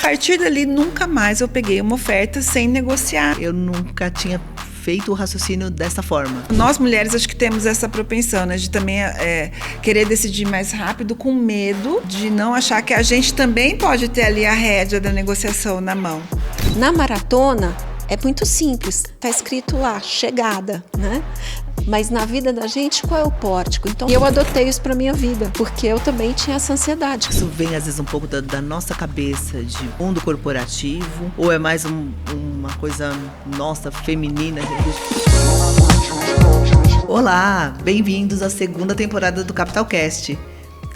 partir dali, nunca mais eu peguei uma oferta sem negociar. Eu nunca tinha feito o raciocínio dessa forma. Nós mulheres acho que temos essa propensão, né, de também querer decidir mais rápido, com medo de não achar que a gente também pode ter ali a rédea da negociação na mão. Na maratona é muito simples, tá escrito lá, chegada, né? Mas na vida da gente, qual é o pórtico? Então eu adotei isso para minha vida, porque eu também tinha essa ansiedade. Isso vem às vezes um pouco da nossa cabeça de mundo corporativo, ou é mais uma coisa nossa, feminina? Olá, bem-vindos à segunda temporada do Capital Cast.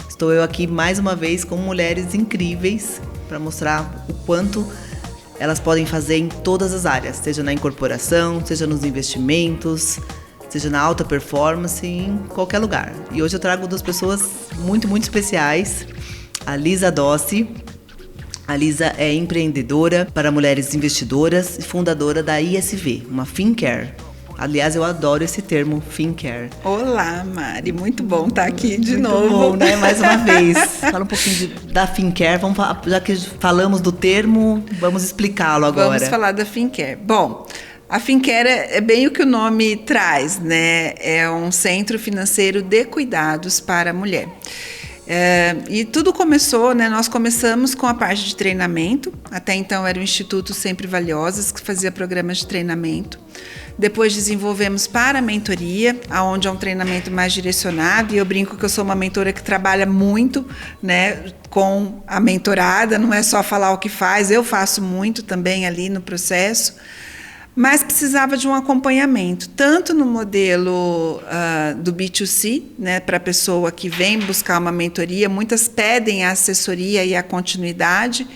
Estou eu aqui mais uma vez com mulheres incríveis para mostrar o quanto elas podem fazer em todas as áreas, seja na incorporação, seja nos investimentos, seja na alta performance, em qualquer lugar. E hoje eu trago duas pessoas muito, muito especiais. A Lisa Dossi. A Lisa é empreendedora para mulheres investidoras e fundadora da ISV, uma FinCare. Aliás, eu adoro esse termo, FinCare. Olá, Mari. Muito bom estar aqui de novo. Muito bom, né? Mais uma vez. Fala um pouquinho da FinCare. Já que falamos do termo, vamos explicá-lo agora. Vamos falar da FinCare. Bom, a FinCare é bem o que o nome traz, né? É um centro financeiro de cuidados para a mulher. E tudo começou, né? Nós começamos com a parte de treinamento. Até então era o Instituto Sempre Valiosas, que fazia programas de treinamento. Depois desenvolvemos para a mentoria, onde é um treinamento mais direcionado. E eu brinco que eu sou uma mentora que trabalha muito, né, com a mentorada. Não é só falar o que faz, eu faço muito também ali no processo. Mas precisava de um acompanhamento, tanto no modelo do B2C, né, para a pessoa que vem buscar uma mentoria. Muitas pedem a assessoria e a continuidade,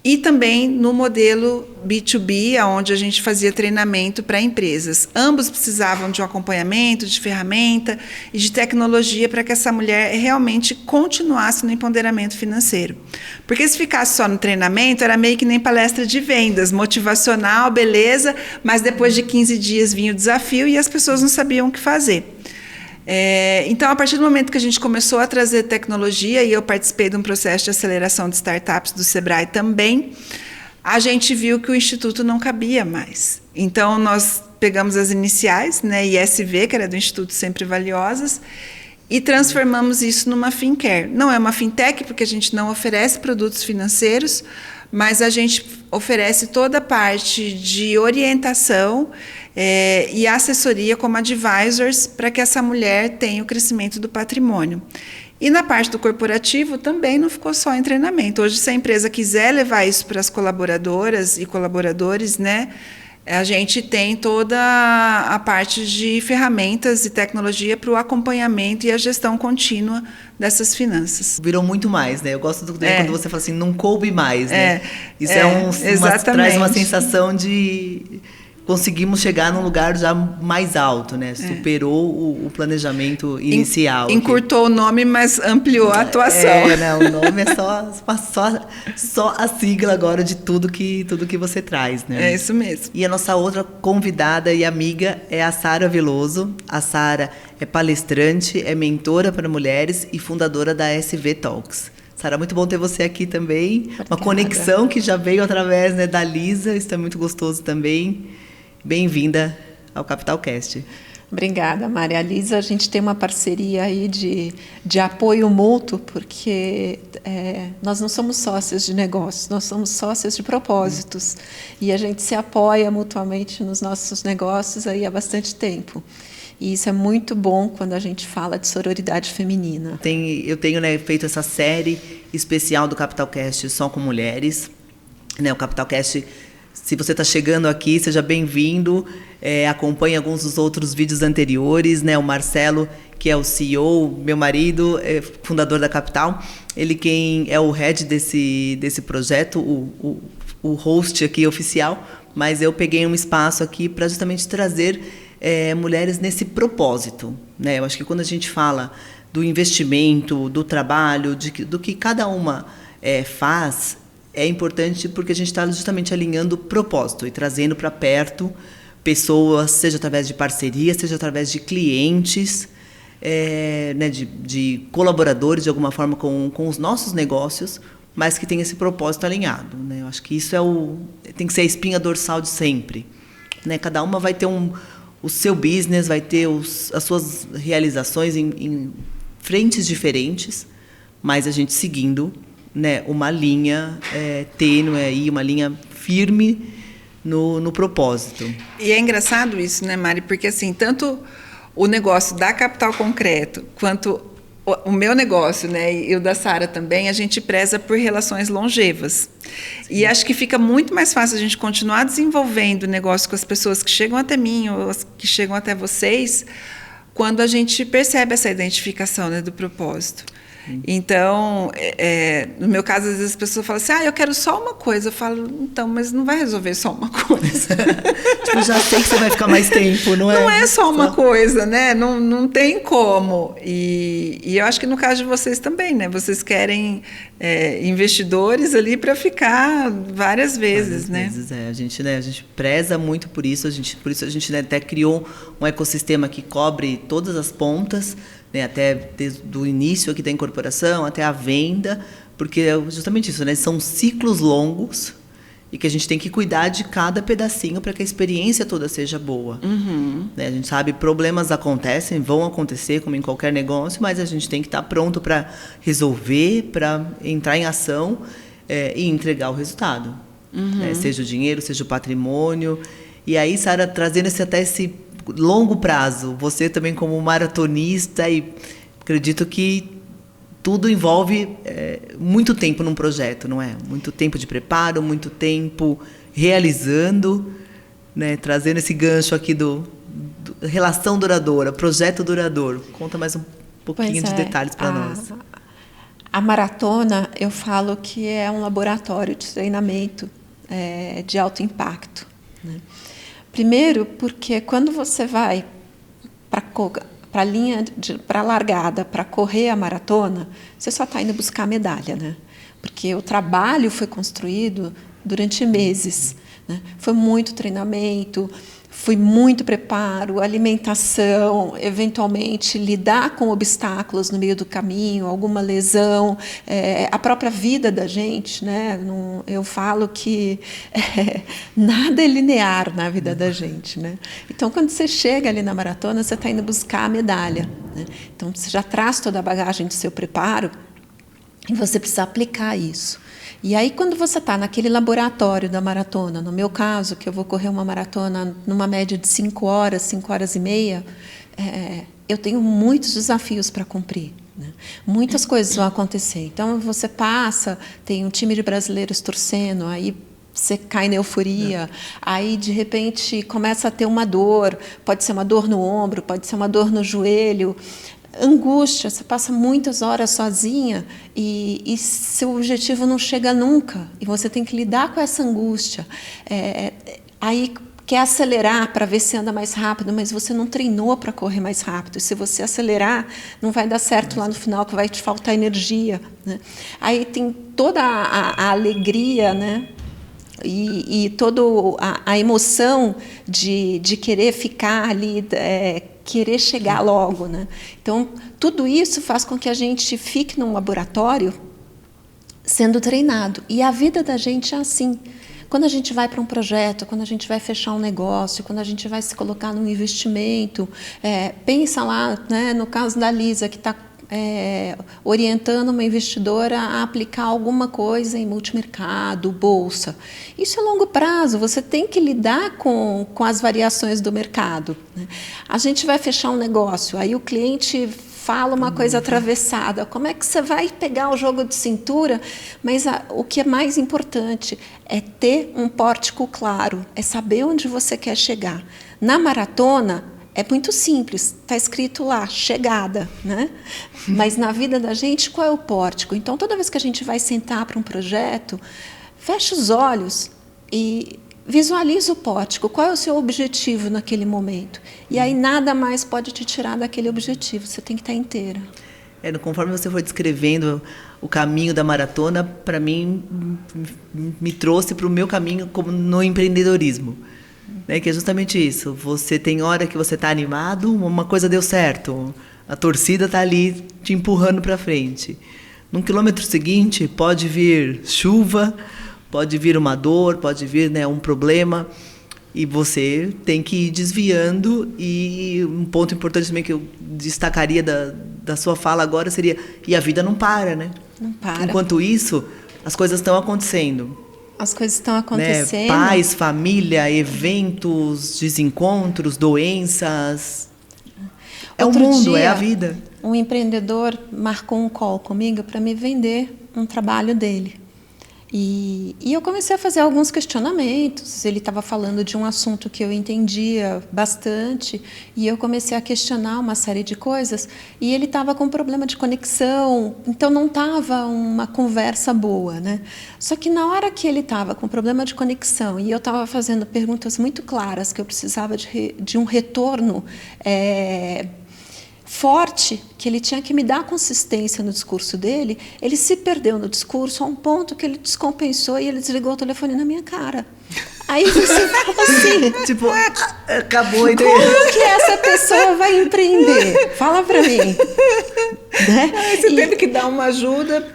e também no modelo B2B, onde a gente fazia treinamento para empresas. Ambos precisavam de um acompanhamento, de ferramenta e de tecnologia para que essa mulher realmente continuasse no empoderamento financeiro. Porque se ficasse só no treinamento, era meio que nem palestra de vendas, motivacional, beleza, mas depois de 15 dias vinha o desafio e as pessoas não sabiam o que fazer. Então, a partir do momento que a gente começou a trazer tecnologia, e eu participei de um processo de aceleração de startups do Sebrae também, a gente viu que o Instituto não cabia mais. Então, nós pegamos as iniciais, né, ISV, que era do Instituto Sempre Valiosas, e transformamos isso numa FinCare. Não é uma fintech, porque a gente não oferece produtos financeiros, mas a gente oferece toda a parte de orientação e assessoria como advisors para que essa mulher tenha o crescimento do patrimônio. E na parte do corporativo também não ficou só em treinamento. Hoje, se a empresa quiser levar isso para as colaboradoras e colaboradores, né, a gente tem toda a parte de ferramentas e tecnologia para o acompanhamento e a gestão contínua dessas finanças. Virou muito mais, né? Eu gosto quando você fala assim, não coube mais, né? Isso exatamente. Traz uma sensação de conseguimos chegar num lugar já mais alto, né? Superou o planejamento inicial. Encurtou o nome, mas ampliou a atuação. O nome é só a sigla agora de tudo que você traz, né? É isso mesmo. E a nossa outra convidada e amiga é a Sara Veloso. A Sara é palestrante, é mentora para mulheres e fundadora da SV Talks. Sara, muito bom ter você aqui também. Obrigada. Uma conexão que já veio através, né, da Lisa. Isso é muito gostoso também. Bem-vinda ao Capital Cast. Obrigada, Maria Lisa. A gente tem uma parceria aí de apoio mútuo, porque nós não somos sócios de negócios, nós somos sócios de propósitos. E a gente se apoia mutuamente nos nossos negócios aí há bastante tempo. E isso é muito bom quando a gente fala de sororidade feminina. Eu tenho, né, feito essa série especial do Capital Cast só com mulheres. Né, o Capital Cast, se você está chegando aqui, seja bem-vindo. Acompanhe alguns dos outros vídeos anteriores. Né, o Marcelo, que é o CEO, meu marido, fundador da Capital, ele quem é o head desse projeto, o host aqui oficial, mas eu peguei um espaço aqui para justamente trazer mulheres nesse propósito. Né? Eu acho que quando a gente fala do investimento, do trabalho, do que cada uma faz, é importante porque a gente está justamente alinhando o propósito e trazendo para perto pessoas, seja através de parceria, seja através de clientes, né, de colaboradores, de alguma forma, com os nossos negócios, mas que tem esse propósito alinhado, né? Eu acho que isso tem que ser a espinha dorsal de sempre, né? Cada uma vai ter o seu business, vai ter as suas realizações em frentes diferentes, mas a gente seguindo, né, uma linha tênue aí, uma linha firme no propósito. E é engraçado isso, né, Mari? Porque assim, tanto o negócio da Capital Concreto quanto o meu negócio, né, e o da Sara também, a gente preza por relações longevas. Sim. E acho que fica muito mais fácil a gente continuar desenvolvendo o negócio com as pessoas que chegam até mim ou as que chegam até vocês, quando a gente percebe essa identificação, né, do propósito. Então, no meu caso, às vezes as pessoas falam assim, eu quero só uma coisa. Eu falo, então, mas não vai resolver só uma coisa. Tipo, já sei que você vai ficar mais tempo, não é? Não é só uma coisa, né? Não tem como. E eu acho que no caso de vocês também, né? Vocês querem investidores ali para ficar várias vezes, né? A gente preza muito por isso. Por isso a gente, né, até criou um ecossistema que cobre todas as pontas, né, até desde o início aqui da incorporação até a venda, porque é justamente isso, né? São ciclos longos e que a gente tem que cuidar de cada pedacinho para que a experiência toda seja boa. Uhum. Né? A gente sabe, problemas acontecem, vão acontecer como em qualquer negócio, mas a gente tem que estar pronto para resolver, para entrar em ação e entregar o resultado. Uhum. Né? Seja o dinheiro, seja o patrimônio. E aí, Sara, trazendo até esse longo prazo, você também como maratonista, e acredito que tudo envolve muito tempo num projeto, não é? Muito tempo de preparo, muito tempo realizando, né? Trazendo esse gancho aqui do relação duradoura, projeto duradouro. Conta mais um pouquinho de detalhes para nós. A maratona, eu falo que é um laboratório de treinamento de alto impacto, né? Primeiro, porque quando você vai para a linha, para a largada, para correr a maratona, você só está indo buscar a medalha, né? Porque o trabalho foi construído durante meses, né? Foi muito treinamento, foi muito preparo, alimentação, eventualmente lidar com obstáculos no meio do caminho, alguma lesão, a própria vida da gente, né? Eu falo que nada é linear na vida da gente, né? Então, quando você chega ali na maratona, você está indo buscar a medalha, né? Então, você já traz toda a bagagem do seu preparo e você precisa aplicar isso. E aí, quando você está naquele laboratório da maratona, no meu caso, que eu vou correr uma maratona numa média de 5 horas e meia, eu tenho muitos desafios para cumprir, né? Muitas coisas vão acontecer. Então, você passa, tem um time de brasileiros torcendo, aí você cai na euforia, aí de repente começa a ter uma dor, pode ser uma dor no ombro, pode ser uma dor no joelho, angústia, você passa muitas horas sozinha e seu objetivo não chega nunca, e você tem que lidar com essa angústia. Aí quer acelerar para ver se anda mais rápido, mas você não treinou para correr mais rápido. E se você acelerar, não vai dar certo lá no final, que vai te faltar energia, né? Aí tem toda a alegria, né? E toda a emoção de querer ficar ali, querer chegar logo, né? Então, tudo isso faz com que a gente fique num laboratório sendo treinado. E a vida da gente é assim. Quando a gente vai para um projeto, quando a gente vai fechar um negócio, quando a gente vai se colocar num investimento, pensa lá, né, no caso da Lisa, que está orientando uma investidora a aplicar alguma coisa em multimercado, bolsa. Isso é longo prazo, você tem que lidar com as variações do mercado, né? A gente vai fechar um negócio, aí o cliente fala uma coisa atravessada. Como é que você vai pegar o jogo de cintura? Mas o que é mais importante é ter um pórtico claro, é saber onde você quer chegar. Na maratona, é muito simples, está escrito lá, chegada, né? Mas na vida da gente, qual é o pórtico? Então, toda vez que a gente vai sentar para um projeto, fecha os olhos e visualiza o pórtico. Qual é o seu objetivo naquele momento? E aí nada mais pode te tirar daquele objetivo, você tem que estar inteira. Conforme você foi descrevendo o caminho da maratona, para mim, me trouxe para o meu caminho como no empreendedorismo. Que é justamente isso. Você tem hora que você está animado, uma coisa deu certo, a torcida está ali te empurrando para frente. No quilômetro seguinte pode vir chuva, pode vir uma dor, pode vir, né, um problema, e você tem que ir desviando. E um ponto importante também que eu destacaria da sua fala agora seria, e a vida não para, né? Não para. Enquanto isso, as coisas estão acontecendo. As coisas estão acontecendo. Né? Pais, família, eventos, desencontros, doenças. É o mundo, é a vida. Um empreendedor marcou um call comigo para me vender um trabalho dele. E eu comecei a fazer alguns questionamentos. Ele estava falando de um assunto que eu entendia bastante, e eu comecei a questionar uma série de coisas, e ele estava com problema de conexão, então não estava uma conversa boa, né? Só que na hora que ele estava com problema de conexão e eu estava fazendo perguntas muito claras, que eu precisava de um retorno forte, que ele tinha que me dar consistência no discurso dele, ele se perdeu no discurso a um ponto que ele descompensou e ele desligou o telefone na minha cara. Aí você fala assim, tipo, acabou a ideia. Como que essa pessoa vai empreender? Fala pra mim. Né? Você teve que dar uma ajuda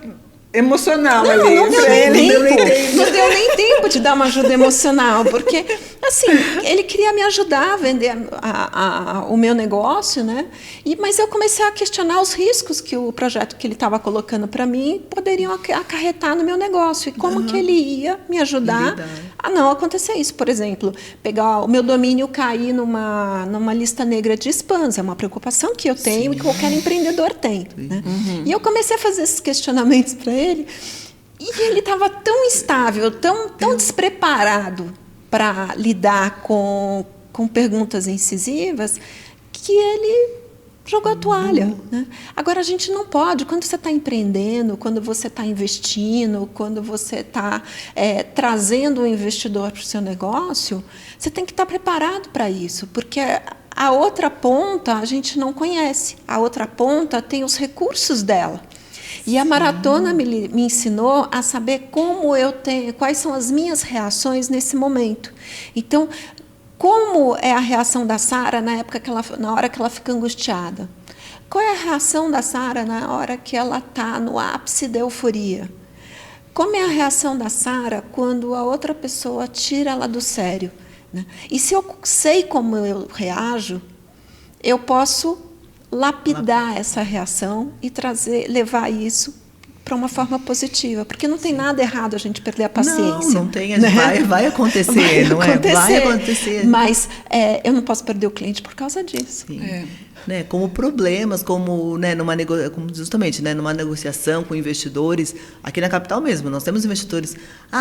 emocional não, ali. Não deu nem tempo de dar uma ajuda emocional, porque assim, ele queria me ajudar a vender o meu negócio, né? Mas eu comecei a questionar os riscos que o projeto que ele estava colocando para mim poderiam acarretar no meu negócio, e como que ele ia me ajudar a não acontecer isso. Por exemplo, pegar o meu domínio, cair numa lista negra de spams, é uma preocupação que eu tenho. Sim. E qualquer empreendedor tem, né? E eu comecei a fazer esses questionamentos para ele, e ele estava tão instável, tão despreparado para lidar com perguntas incisivas, que ele jogou a toalha, né? Agora, a gente não pode, quando você está empreendendo, quando você está investindo, quando você está trazendo um investidor para o seu negócio, você tem que estar preparado para isso, porque a outra ponta a gente não conhece, a outra ponta tem os recursos dela. E a maratona me ensinou a saber quais são as minhas reações nesse momento. Então, como é a reação da Sara na hora que ela fica angustiada? Qual é a reação da Sara na hora que ela está no ápice da euforia? Como é a reação da Sara quando a outra pessoa tira ela do sério, né? E se eu sei como eu reajo, eu posso lapidar essa reação e levar isso para uma forma positiva, porque não tem nada errado a gente perder a paciência. Não tem, vai acontecer, vai acontecer. Mas eu não posso perder o cliente por causa disso. Né, como problemas, como, né, justamente, né, numa negociação com investidores, aqui na capital mesmo, nós temos investidores,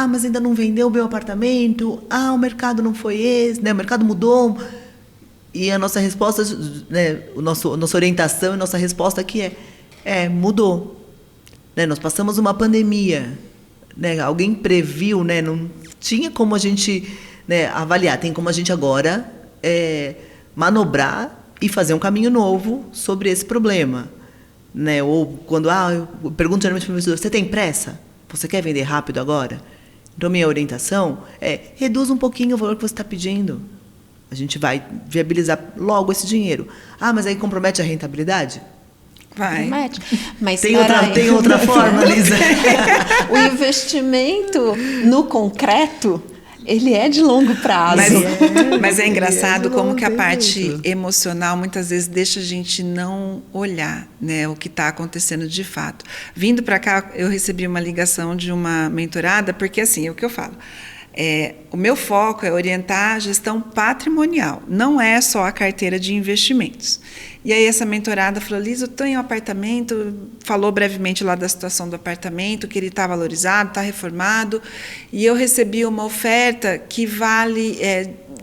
mas ainda não vendeu o meu apartamento, o mercado não foi esse, né, o mercado mudou. E a nossa resposta, né, nossa orientação e nossa resposta aqui mudou. Né, nós passamos uma pandemia, né, alguém previu, né, não tinha como a gente, né, avaliar, tem como a gente agora manobrar e fazer um caminho novo sobre esse problema. Né? Ou quando eu pergunto geralmente para o investidor, você tem pressa? Você quer vender rápido agora? Então, minha orientação reduz um pouquinho o valor que você está pedindo. A gente vai viabilizar logo esse dinheiro. Mas aí compromete a rentabilidade? Vai. Mas tem outra forma, Lisa? O investimento no concreto, ele é de longo prazo. Mas é engraçado como que a parte emocional muitas vezes deixa a gente não olhar, né, o que está acontecendo de fato. Vindo para cá, eu recebi uma ligação de uma mentorada, porque assim, é o que eu falo. O meu foco é orientar a gestão patrimonial, não é só a carteira de investimentos. E aí essa mentorada falou, Lisa, eu tenho um apartamento, falou brevemente lá da situação do apartamento, que ele está valorizado, está reformado, e eu recebi uma oferta que vale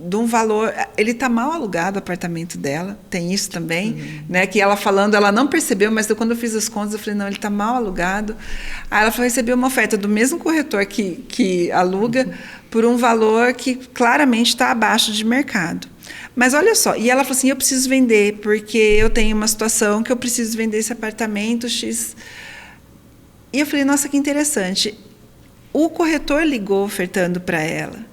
de um valor, ele está mal alugado o apartamento dela, tem isso também, né, que ela falando, ela não percebeu, mas quando eu fiz as contas, eu falei, não, ele está mal alugado. Aí ela falou, recebeu uma oferta do mesmo corretor que aluga, por um valor que claramente está abaixo de mercado. Mas olha só, e ela falou assim, eu preciso vender, porque eu tenho uma situação que eu preciso vender esse apartamento X. E eu falei, nossa, que interessante. O corretor ligou ofertando para ela.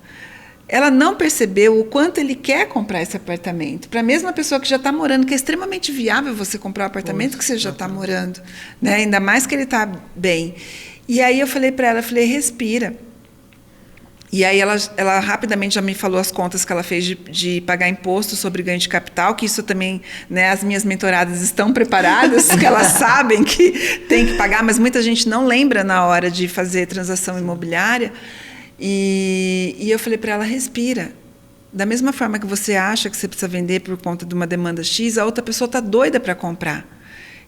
ela não percebeu o quanto ele quer comprar esse apartamento. Para a mesma pessoa que já está morando, que é extremamente viável você comprar o apartamento que você já está morando, né? Ainda mais que ele está bem. E aí eu falei para ela, respira. E aí ela rapidamente já me falou as contas que ela fez de pagar imposto sobre ganho de capital, que isso também, né, as minhas mentoradas estão preparadas, que elas sabem que tem que pagar, mas muita gente não lembra na hora de fazer transação imobiliária. E eu falei para ela, respira. Da mesma forma que você acha que você precisa vender por conta de uma demanda X, a outra pessoa está doida para comprar.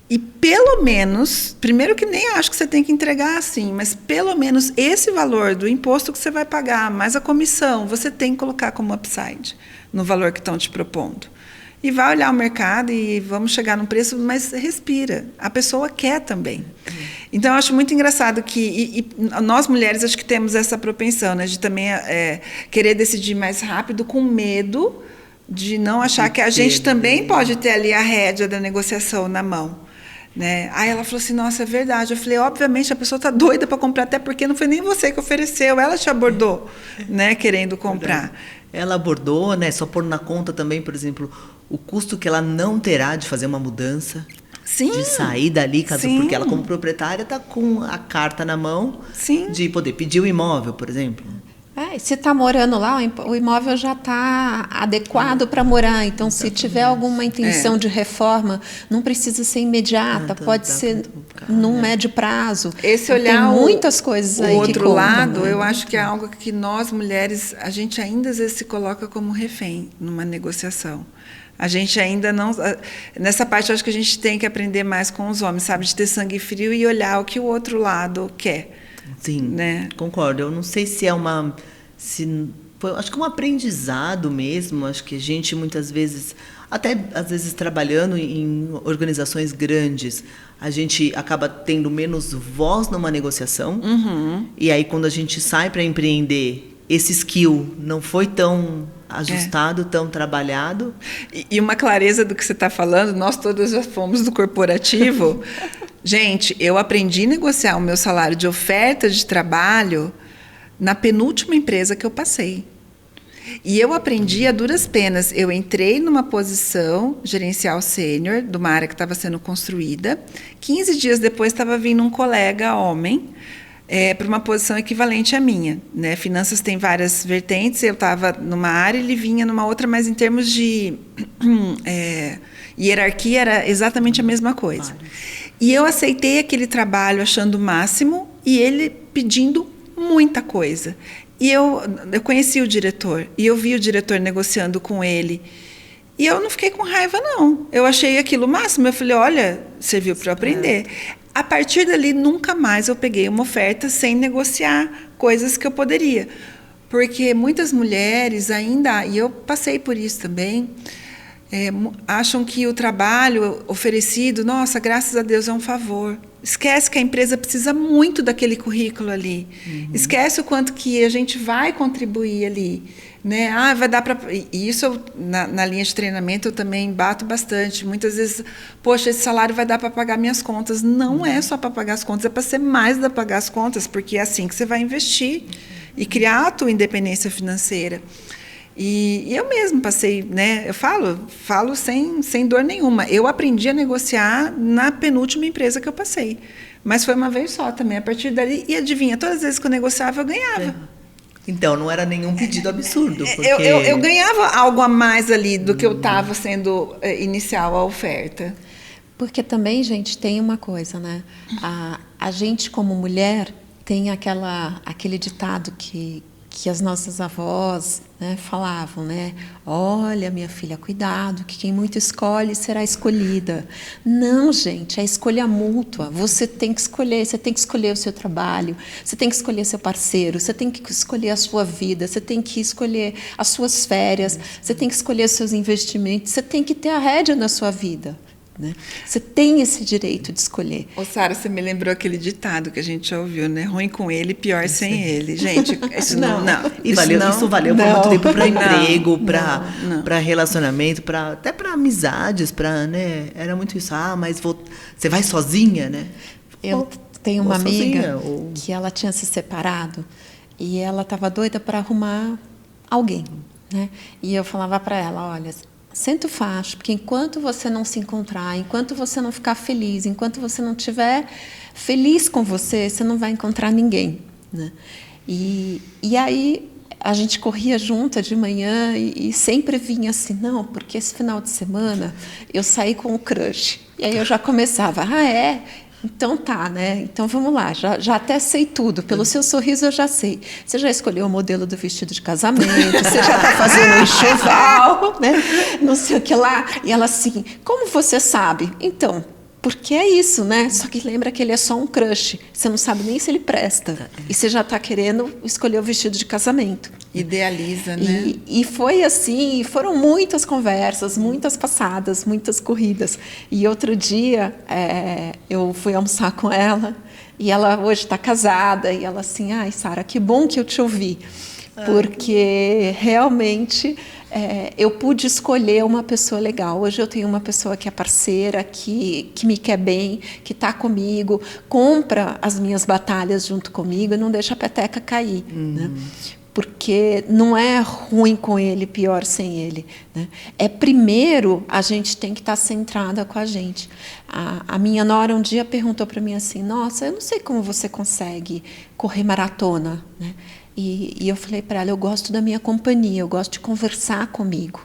E pelo menos, primeiro que nem acho que você tem que entregar assim, mas pelo menos esse valor do imposto que você vai pagar, mais a comissão, você tem que colocar como upside no valor que estão te propondo. E vai olhar o mercado e vamos chegar num preço, mas respira. A pessoa quer também. Então, eu acho muito engraçado que nós mulheres acho que temos essa propensão, né, de também querer decidir mais rápido com medo de não achar que a gente também pode ter ali a rédea da negociação na mão. Né? Aí ela falou assim, nossa, é verdade. Eu falei, obviamente a pessoa está doida para comprar, até porque não foi nem você que ofereceu, ela te abordou, né, querendo comprar. Ela abordou, né, só pôr na conta também, por exemplo, o custo que ela não terá de fazer uma mudança, Sim, de sair dali, sim. Porque ela como proprietária está com a carta na mão, sim, de poder pedir o imóvel, por exemplo. Se está morando lá, o imóvel já está adequado para morar. Então, se tiver alguma intenção de reforma, não precisa ser imediata, pode ser num médio prazo. Esse olhar tem muitas coisas aí que outro contam, lado, né? eu acho que é algo que nós mulheres, a gente ainda às vezes se coloca como refém numa negociação. A gente ainda não... Nessa parte, eu acho que a gente tem que aprender mais com os homens, sabe? De ter sangue frio e olhar o que o outro lado quer. Sim, né? Concordo. Eu não sei se é uma... acho que é um aprendizado mesmo. Acho que a gente, muitas vezes, até às vezes trabalhando em organizações grandes, a gente acaba tendo menos voz numa negociação. Uhum. E aí, quando a gente sai para empreender, esse skill não foi tão ajustado, tão trabalhado. E uma clareza do que você está falando, nós todas já fomos do corporativo. Gente, eu aprendi a negociar o meu salário de oferta de trabalho na penúltima empresa que eu passei. E eu aprendi a duras penas. Eu entrei numa posição gerencial sênior de uma área que estava sendo construída. 15 dias depois estava vindo um colega homem para uma posição equivalente à minha. Né? Finanças tem várias vertentes. Eu estava numa área, ele vinha numa outra, mas em termos de hierarquia era exatamente a mesma coisa. E eu aceitei aquele trabalho achando o máximo e ele pedindo muita coisa. E eu conheci o diretor, e eu vi o diretor negociando com ele. E eu não fiquei com raiva, não. Eu achei aquilo o máximo. Eu falei, olha, serviu para eu aprender. A partir dali, nunca mais eu peguei uma oferta sem negociar coisas que eu poderia. Porque muitas mulheres ainda, e eu passei por isso também, acham que o trabalho oferecido, nossa, graças a Deus, é um favor. Esquece que a empresa precisa muito daquele currículo ali. Uhum. Esquece o quanto que a gente vai contribuir ali. Né? Vai dar para... E isso, na linha de treinamento, eu também bato bastante. Muitas vezes, poxa, esse salário vai dar para pagar minhas contas. Não é só para pagar as contas, é para ser mais para pagar as contas, porque é assim que você vai investir e criar a tua independência financeira. E eu mesmo passei, né? Eu falo sem dor nenhuma. Eu aprendi a negociar na penúltima empresa que eu passei. Mas foi uma vez só também. A partir dali, e adivinha, todas as vezes que eu negociava, eu ganhava. Então, não era nenhum pedido absurdo. Porque... Eu ganhava algo a mais ali do que eu estava sendo inicial a oferta. Porque também, gente, tem uma coisa, né? A gente, como mulher, tem aquele ditado que as nossas avós, né, falavam, né? Olha, minha filha, cuidado, que quem muito escolhe será escolhida. Não, gente, é escolha mútua. Você tem que escolher o seu trabalho, você tem que escolher seu parceiro, você tem que escolher a sua vida, você tem que escolher as suas férias, você tem que escolher os seus investimentos, você tem que ter a rédea na sua vida. Né? Você tem esse direito de escolher. Ô, Sara, você me lembrou aquele ditado que a gente já ouviu, né? Ruim com ele, pior sem ele. Gente, isso não. Isso valeu por muito tempo para emprego, para relacionamento, até para amizades, né? Era muito isso. Mas você vai sozinha, né? Eu tenho uma amiga que ela tinha se separado e ela estava doida para arrumar alguém, né? E eu falava para ela, olha, senta o facho, porque enquanto você não se encontrar, enquanto você não ficar feliz, enquanto você não estiver feliz com você, você não vai encontrar ninguém, né? E aí a gente corria junta de manhã e sempre vinha assim, não, porque esse final de semana eu saí com o crush. E aí eu já começava, é? Então tá, né? Então vamos lá, já até sei tudo. Pelo seu sorriso eu já sei. Você já escolheu o modelo do vestido de casamento, você já está fazendo um enxoval, né? Não sei o que lá. E ela assim, como você sabe? Então, porque é isso, né? Só que lembra que ele é só um crush. Você não sabe nem se ele presta. E você já está querendo escolher o vestido de casamento. Idealiza, né? E foi assim, foram muitas conversas, muitas passadas, muitas corridas. E outro dia, eu fui almoçar com ela, e ela hoje está casada, e ela assim, ai, Sara, que bom que eu te ouvi. Porque realmente eu pude escolher uma pessoa legal. Hoje eu tenho uma pessoa que é parceira, que me quer bem, que está comigo, compra as minhas batalhas junto comigo e não deixa a peteca cair, né? Porque não é ruim com ele, pior sem ele, né? Primeiro, a gente tem que estar centrada com a gente. A minha nora um dia perguntou para mim assim, nossa, eu não sei como você consegue correr maratona, né? E eu falei para ela, eu gosto da minha companhia, eu gosto de conversar comigo.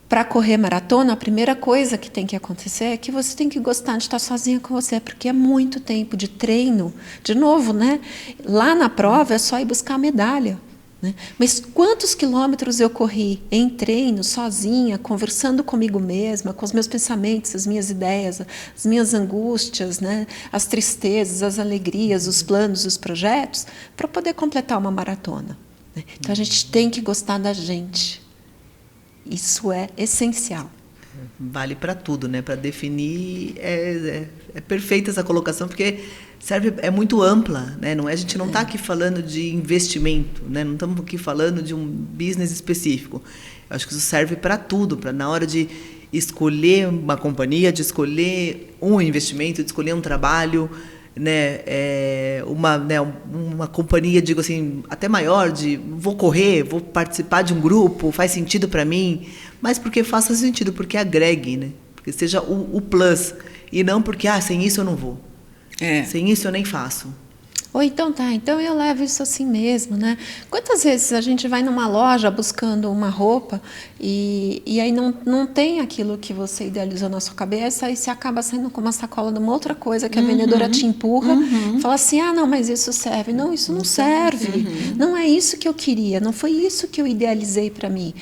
Para correr maratona, a primeira coisa que tem que acontecer é que você tem que gostar de estar sozinha com você, porque é muito tempo de treino. De novo, né? Lá na prova é só ir buscar a medalha, né? Mas quantos quilômetros eu corri em treino, sozinha, conversando comigo mesma, com os meus pensamentos, as minhas ideias, as minhas angústias, né? As tristezas, as alegrias, os planos, os projetos, para poder completar uma maratona, né? Então a gente tem que gostar da gente. Isso é essencial. Vale para tudo, né? Para definir, é perfeita essa colocação, porque é muito ampla, né? A gente não está aqui falando de investimento, né? Não estamos aqui falando de um business específico. Eu acho que isso serve para tudo, para na hora de escolher uma companhia, de escolher um investimento, de escolher um trabalho, né? Uma companhia, digo assim, até maior, de vou correr, vou participar de um grupo, faz sentido para mim, mas porque faça sentido, porque agregue, né? Porque seja o plus, e não porque, sem isso eu não vou. Sem isso eu nem faço. Ou então então eu levo isso assim mesmo, né? Quantas vezes a gente vai numa loja buscando uma roupa e aí não tem aquilo que você idealizou na sua cabeça, e você acaba saindo com uma sacola de uma outra coisa que a vendedora te empurra, fala assim, não, mas isso serve. Não, isso não serve. Não é isso que eu queria, não foi isso que eu idealizei para mim.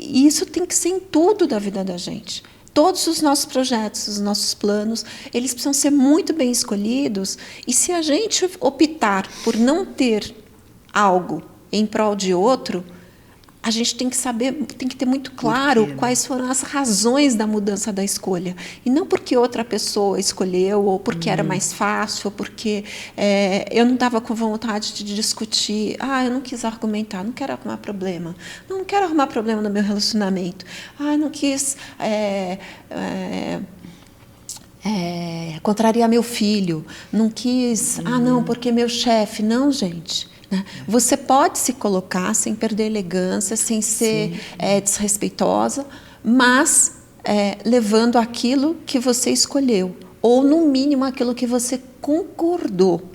E isso tem que ser em tudo da vida da gente. Todos os nossos projetos, os nossos planos, eles precisam ser muito bem escolhidos. E se a gente optar por não ter algo em prol de outro, a gente tem que saber, tem que ter muito claro quais foram as razões da mudança da escolha. E não porque outra pessoa escolheu, ou porque era mais fácil, ou porque eu não estava com vontade de discutir. Eu não quis argumentar, não quero arrumar problema. Não quero arrumar problema no meu relacionamento. Não quis contrariar meu filho. Não quis, não, porque meu chefe. Não, gente. Você pode se colocar sem perder elegância, sem ser desrespeitosa, mas levando aquilo que você escolheu, ou no mínimo aquilo que você concordou.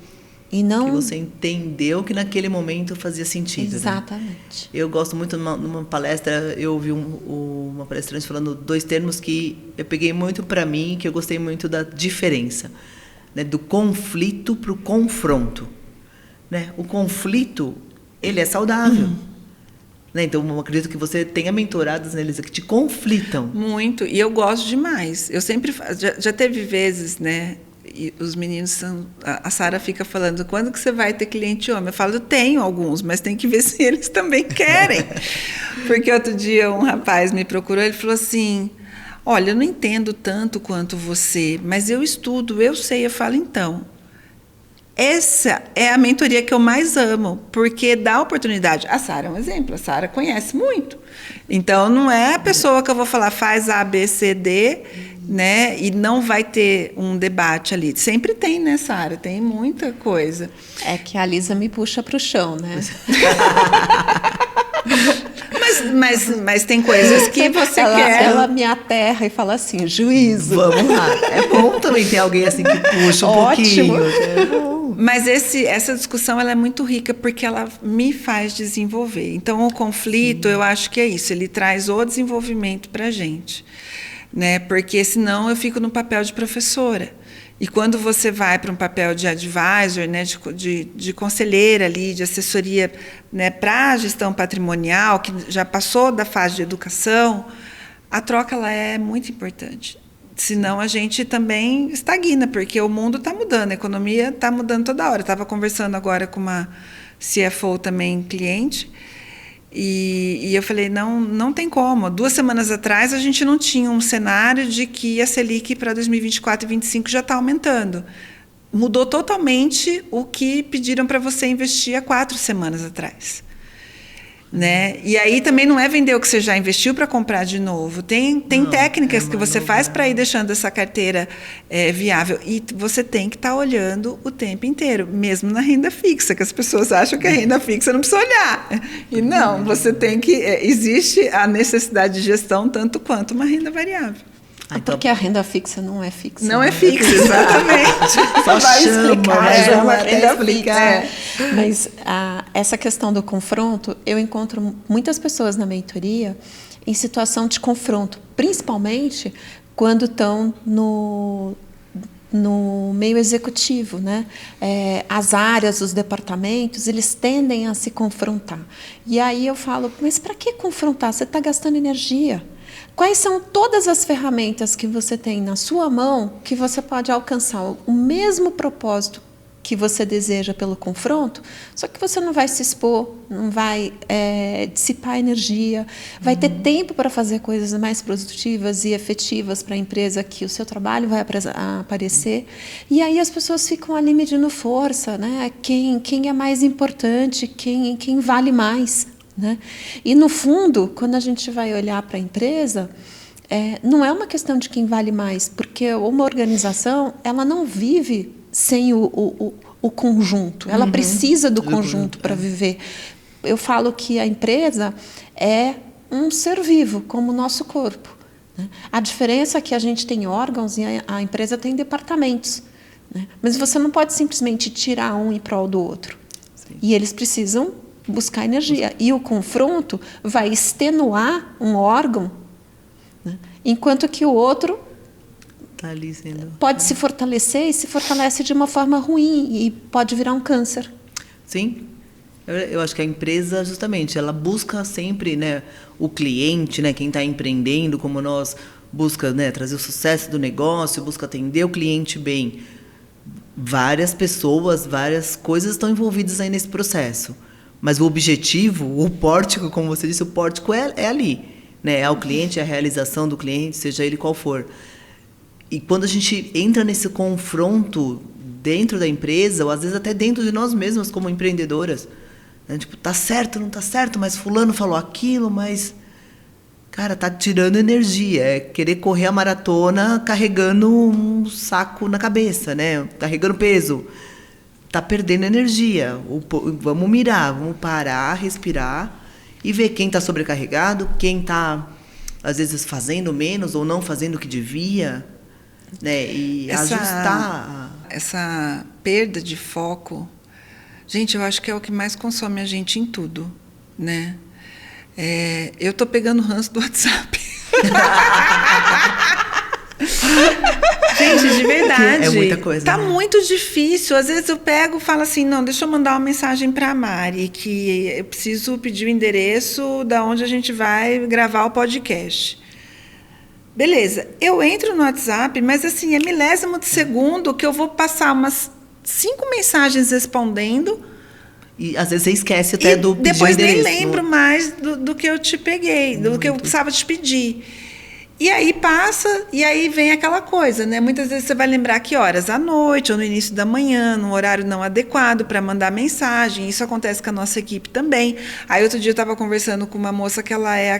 E não... Que você entendeu que naquele momento fazia sentido. Exatamente. Né? Eu gosto muito, numa palestra, eu ouvi uma palestrante falando 2 termos que eu peguei muito para mim, que eu gostei muito da diferença, né? Do conflito para o confronto. Né? O conflito, ele é saudável. Né? Então, eu acredito que você tenha mentorados, né, Elisa, que te conflitam. Muito, e eu gosto demais. Eu sempre já teve vezes, né? E os meninos a Sara fica falando, quando que você vai ter cliente homem? Eu falo, eu tenho alguns, mas tem que ver se eles também querem. Porque outro dia um rapaz me procurou, ele falou assim, olha, eu não entendo tanto quanto você, mas eu estudo, eu sei. Eu falo, então, essa é a mentoria que eu mais amo, porque dá oportunidade. A Sara é um exemplo, a Sara conhece muito. Então, não é a pessoa que eu vou falar, faz A, B, C, D, né? E não vai ter um debate ali. Sempre tem, né, Sara? Tem muita coisa. É que a Lisa me puxa para o chão, né? mas tem coisas que você quer. Ela me aterra e fala assim, juízo. Vamos lá. É bom também ter alguém assim que puxa um Ótimo. pouquinho. Mas essa discussão ela é muito rica porque ela me faz desenvolver. Então, o conflito, eu acho que é isso, ele traz o desenvolvimento para a gente. Né? Porque senão eu fico no papel de professora. E quando você vai para um papel de advisor, né, de conselheira ali, de assessoria, né, para a gestão patrimonial, que já passou da fase de educação, a troca ela é muito importante. Senão a gente também estagna, porque o mundo está mudando, a economia está mudando toda hora. Estava conversando agora com uma CFO também cliente, e eu falei, não tem como. 2 semanas atrás, a gente não tinha um cenário de que a Selic para 2024 e 2025 já está aumentando. Mudou totalmente o que pediram para você investir há 4 semanas atrás. Né? E aí também não é vender o que você já investiu para comprar de novo. Tem técnicas que você faz para ir deixando essa carteira viável. E você tem que estar olhando o tempo inteiro, mesmo na renda fixa, que as pessoas acham que a renda fixa não precisa olhar. E não, você tem que... existe a necessidade de gestão tanto quanto uma renda variável. Porque a renda fixa não é fixa. Não é fixa, exatamente. Só vai chama até renda explicar. Fixa. Mas essa questão do confronto, eu encontro muitas pessoas na mentoria em situação de confronto, principalmente quando estão no meio executivo, né? As áreas, os departamentos, eles tendem a se confrontar. E aí eu falo, mas para que confrontar? Você está gastando energia. Quais são todas as ferramentas que você tem na sua mão que você pode alcançar o mesmo propósito que você deseja pelo confronto, só que você não vai se expor, não vai dissipar energia, vai ter tempo para fazer coisas mais produtivas e efetivas para a empresa que o seu trabalho vai aparecer. E aí as pessoas ficam ali medindo força, né? Quem é mais importante, quem vale mais. Né? E, no fundo, quando a gente vai olhar para a empresa, não é uma questão de quem vale mais, porque uma organização ela não vive sem o conjunto, ela precisa do conjunto para viver. Eu falo que a empresa é um ser vivo, como o nosso corpo. Né? A diferença é que a gente tem órgãos e a empresa tem departamentos. Né? Mas você não pode simplesmente tirar um em prol do outro. Sim. E eles precisam buscar energia. E o confronto vai extenuar um órgão, né? Enquanto que o outro tá ali sendo... pode se fortalecer e se fortalece de uma forma ruim e pode virar um câncer. Sim. Eu acho que a empresa, justamente, ela busca sempre, né, o cliente, né, quem está empreendendo, como nós, busca, né, trazer o sucesso do negócio, busca atender o cliente bem. Várias pessoas, várias coisas estão envolvidas aí nesse processo. Mas o objetivo, o pórtico, como você disse, o pórtico é ali. Né? É o cliente, é a realização do cliente, seja ele qual for. E quando a gente entra nesse confronto dentro da empresa, ou às vezes até dentro de nós mesmas como empreendedoras, né? Tipo, tá certo, não tá certo, mas fulano falou aquilo, mas... Cara, tá tirando energia. É querer correr a maratona carregando um saco na cabeça, né? Carregando peso. Está perdendo energia. Vamos mirar, vamos parar, respirar e ver quem está sobrecarregado, quem está, às vezes, fazendo menos ou não fazendo o que devia, né? E ajustar. Essa perda de foco, gente, eu acho que é o que mais consome a gente em tudo, né? Eu estou pegando ranço do WhatsApp. Gente, de verdade. É muita coisa. Tá, né? Muito difícil. Às vezes eu pego e falo assim, não, deixa eu mandar uma mensagem para a Mari, que eu preciso pedir o endereço da onde a gente vai gravar o podcast. Beleza. Eu entro no WhatsApp, mas assim, é milésimo de segundo que eu vou passar umas 5 mensagens respondendo. E às vezes você esquece até do pedir depois o endereço. nem lembro mais do que eu te peguei, do que eu precisava te pedir. E aí passa, e aí vem aquela coisa, né? Muitas vezes você vai lembrar que horas, à noite ou no início da manhã, num horário não adequado para mandar mensagem. Isso acontece com a nossa equipe também. Aí outro dia eu estava conversando com uma moça que ela é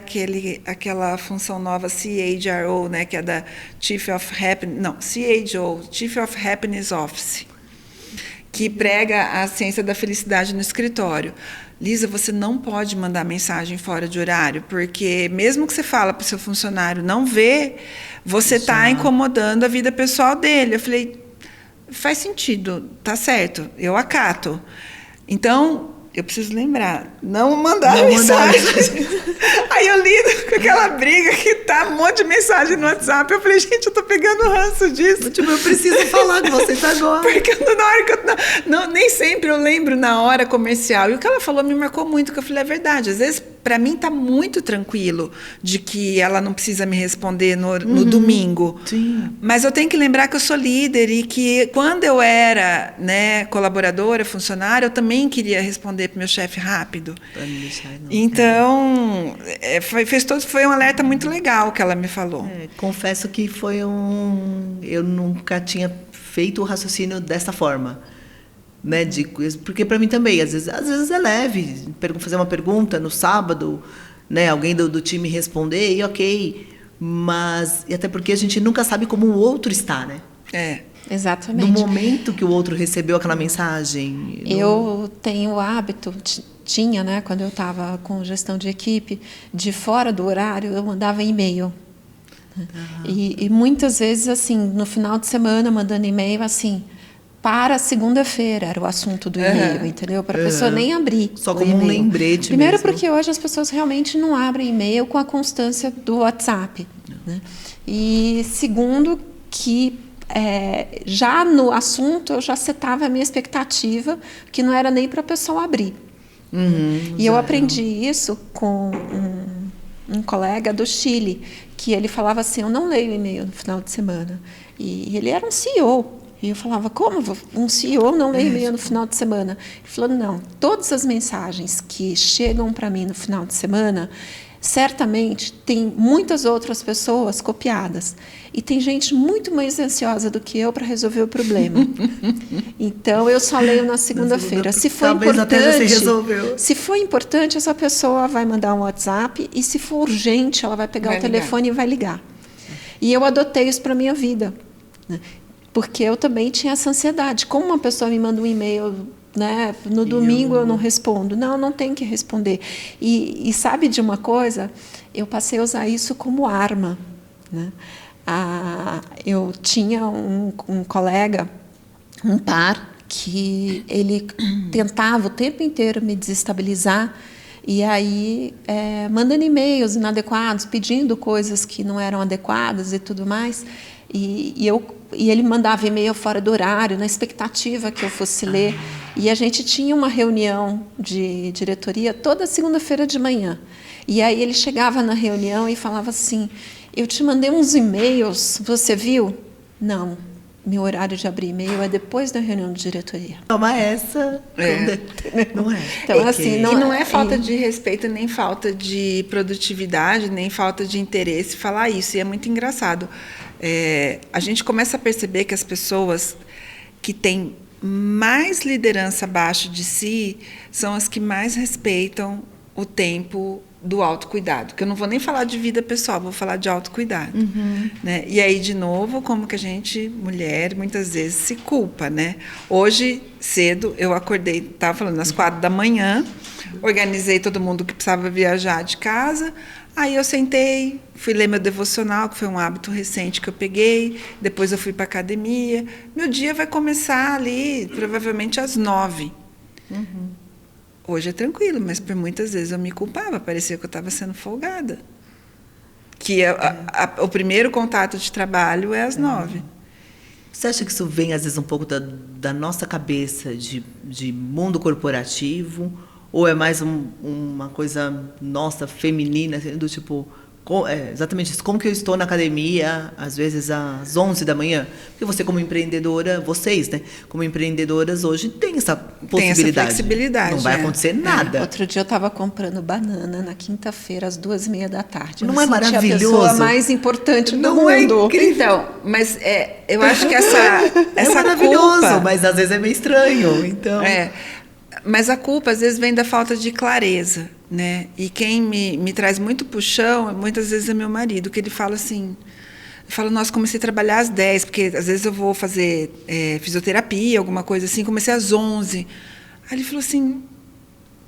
aquela função nova CHRO, né? Que é da Chief of Happiness, não, CHO, Chief of Happiness Office, que prega a ciência da felicidade no escritório. Lisa, você não pode mandar mensagem fora de horário, porque mesmo que você fala para o seu funcionário não ver, você está incomodando a vida pessoal dele. Eu falei, faz sentido, tá certo, eu acato. Então, eu preciso lembrar, não mandar mensagem. Aí eu lido com aquela briga que tá um monte de mensagem no WhatsApp. Eu falei, gente, eu tô pegando ranço disso. Tipo, eu preciso falar com vocês agora. Porque na hora que nem sempre eu lembro na hora comercial. E o que ela falou me marcou muito, que eu falei, é verdade. Às vezes, para mim, tá muito tranquilo de que ela não precisa me responder no domingo. Sim. Mas eu tenho que lembrar que eu sou líder e que quando eu era, né, colaboradora, funcionária, eu também queria responder para meu chefe rápido. Então, foi um alerta muito legal que ela me falou. Confesso que eu nunca tinha feito o raciocínio dessa forma. Né, porque para mim também, às vezes é leve fazer uma pergunta no sábado, né, alguém do time responder, e ok, mas e até porque a gente nunca sabe como o outro está, né? Exatamente. No momento que o outro recebeu aquela mensagem. Eu tenho o hábito, tinha, né, quando eu estava com gestão de equipe, de fora do horário, eu mandava e-mail. E muitas vezes, assim, no final de semana, mandando e-mail, assim, para segunda-feira era o assunto do e-mail, entendeu? Para a pessoa nem abrir. Só como um lembrete. Primeiro mesmo. porque hoje as pessoas realmente não abrem e-mail com a constância do WhatsApp. Né? E segundo que já no assunto eu já setava a minha expectativa, que não era nem para a pessoa abrir. E eu aprendi isso com um colega do Chile, que ele falava assim, eu não leio e-mail no final de semana. E ele era um CEO. E eu falava, como um CEO não lê e-mail no final de semana? Ele falou, não, todas as mensagens que chegam para mim no final de semana, certamente tem muitas outras pessoas copiadas. E tem gente muito mais ansiosa do que eu para resolver o problema. Então, eu só leio na segunda-feira. Se for se for importante, essa pessoa vai mandar um WhatsApp e, se for urgente, ela vai pegar o telefone e vai ligar. E eu adotei isso para a minha vida, né? Porque eu também tinha essa ansiedade. Como uma pessoa me manda um e-mail, né, no domingo eu não respondo. Não tenho que responder. E sabe de uma coisa? Eu passei a usar isso como arma. Né? Eu tinha um colega, um par, que ele tentava o tempo inteiro me desestabilizar. E aí, mandando e-mails inadequados, pedindo coisas que não eram adequadas e tudo mais. E ele mandava e-mail fora do horário, na expectativa que eu fosse ler. E a gente tinha uma reunião de diretoria toda segunda-feira de manhã. E aí ele chegava na reunião e falava assim, eu te mandei uns e-mails, você viu? Não, meu horário de abrir e-mail é depois da reunião de diretoria. Toma essa. Não é. Então, assim, não é falta de respeito, nem falta de produtividade, nem falta de interesse falar isso. E é muito engraçado. A gente começa a perceber que as pessoas que têm mais liderança abaixo de si são as que mais respeitam o tempo do autocuidado, que eu não vou nem falar de vida pessoal, vou falar de autocuidado. Né? E aí, de novo, como que a gente, mulher, muitas vezes se culpa, né? Hoje, cedo, eu acordei, estava falando, às 4 da manhã, organizei todo mundo que precisava viajar de casa, aí eu sentei, fui ler meu devocional, que foi um hábito recente que eu peguei, depois eu fui para a academia, meu dia vai começar ali, provavelmente às 9. Hoje é tranquilo, mas por muitas vezes eu me culpava, parecia que eu estava sendo folgada. Que o primeiro contato de trabalho é às 9. Você acha que isso vem, às vezes, um pouco da nossa cabeça de mundo corporativo? Ou é mais uma coisa nossa, feminina, assim, do tipo... exatamente isso. Como que eu estou na academia, às vezes às 11 da manhã? Porque você, como empreendedora, vocês, né? Como empreendedoras, hoje tem essa possibilidade. Tem essa flexibilidade. Não vai acontecer nada. Outro dia eu estava comprando banana na quinta-feira, às 2h30 da tarde. Não é maravilhoso? A pessoa mais importante do mundo. É incrível. Então, mas eu acho que essa maravilhoso, culpa, mas às vezes é meio estranho. Então... Mas a culpa, às vezes, vem da falta de clareza, né? E quem me traz muito puxão, muitas vezes, é meu marido, que ele fala assim... Eu falo, nossa, comecei a trabalhar às 10, porque às vezes eu vou fazer fisioterapia, alguma coisa assim, comecei às 11. Aí ele falou assim,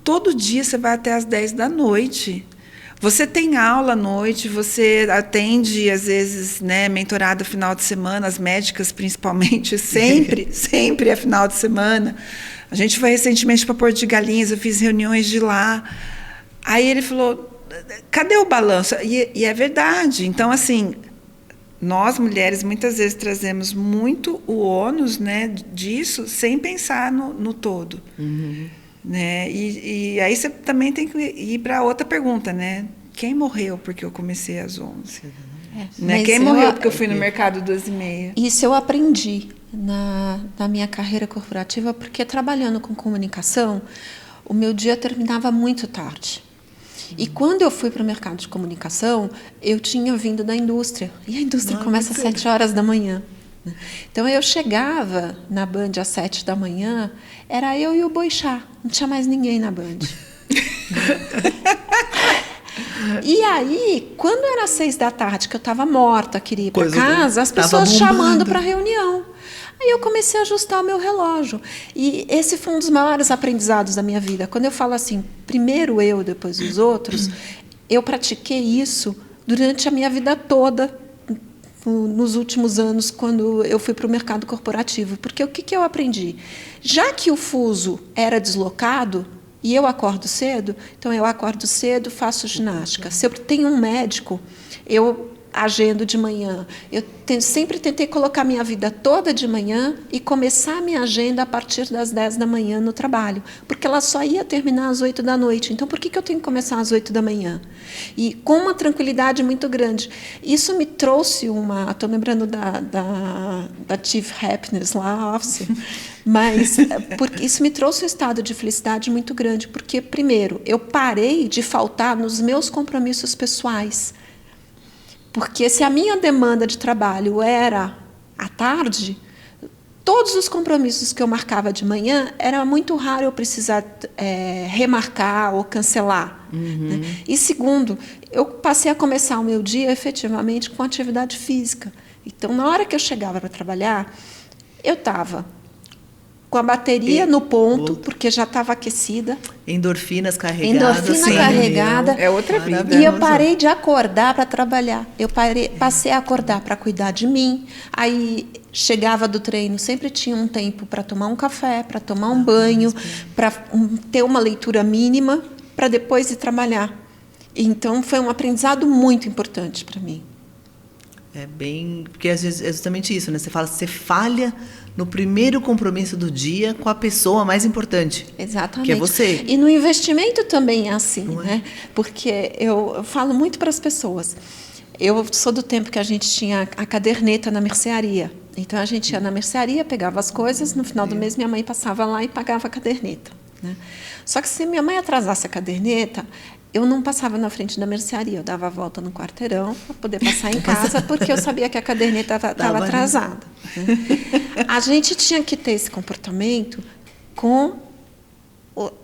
todo dia você vai até às 10 da noite. Você tem aula à noite, você atende, às vezes, né, mentorado final de semana, as médicas principalmente, sempre é final de semana. A gente foi recentemente para Porto de Galinhas, eu fiz reuniões de lá. Aí ele falou, cadê o balanço? E é verdade. Então, assim, nós, mulheres, muitas vezes trazemos muito o ônus, né, disso, sem pensar no todo. Uhum. Né? E aí você também tem que ir para outra pergunta, né? Quem morreu porque eu comecei às 11? Né? Quem morreu porque eu fui no mercado 2h30? Isso eu aprendi na minha carreira corporativa, porque trabalhando com comunicação, o meu dia terminava muito tarde. E quando eu fui para o mercado de comunicação, eu tinha vindo da indústria. E a indústria começa às 7 horas da manhã. Então, eu chegava na Band às 7 da manhã, era eu e o Boixá, não tinha mais ninguém na Band. E aí, quando era 6 da tarde, que eu estava morta, queria ir para casa, as pessoas chamando para reunião. Aí eu comecei a ajustar o meu relógio. E esse foi um dos maiores aprendizados da minha vida. Quando eu falo assim, primeiro eu, depois os outros, eu pratiquei isso durante a minha vida toda, nos últimos anos, quando eu fui para o mercado corporativo. Porque o que eu aprendi? Já que o fuso era deslocado e eu acordo cedo, então eu acordo cedo, faço ginástica. Se eu tenho um médico, eu agendo de manhã. Eu sempre tentei colocar minha vida toda de manhã e começar a minha agenda a partir das 10 da manhã no trabalho, porque ela só ia terminar às 8 da noite. Então, por que eu tenho que começar às 8 da manhã? E com uma tranquilidade muito grande. Isso me trouxe estou lembrando da Chief Happiness lá, Office, mas porque isso me trouxe um estado de felicidade muito grande, porque, primeiro, eu parei de faltar nos meus compromissos pessoais. Porque se a minha demanda de trabalho era à tarde, todos os compromissos que eu marcava de manhã, era muito raro eu precisar remarcar ou cancelar. Uhum. Né? E segundo, eu passei a começar o meu dia efetivamente com atividade física. Então, na hora que eu chegava para trabalhar, eu estava com a bateria no ponto, porque já estava aquecida. Endorfinas carregadas. Endorfina carregada. É outra vida. E eu parei de acordar para trabalhar. Eu passei a acordar para cuidar de mim. Aí chegava do treino, sempre tinha um tempo para tomar um café, para tomar um banho, para ter uma leitura mínima, para depois ir trabalhar. Então, foi um aprendizado muito importante para mim. É bem... Porque às vezes é justamente isso, né? Você fala, você falha no primeiro compromisso do dia com a pessoa mais importante. Exatamente. Que é você. E no investimento também é assim, né? Porque eu falo muito para as pessoas. Eu sou do tempo que a gente tinha a caderneta na mercearia. Então, a gente ia na mercearia, pegava as coisas, no final do mês minha mãe passava lá e pagava a caderneta. Né? Só que se minha mãe atrasasse a caderneta, eu não passava na frente da mercearia, eu dava a volta no quarteirão para poder passar em casa, porque eu sabia que a caderneta estava atrasada. Né? A gente tinha que ter esse comportamento com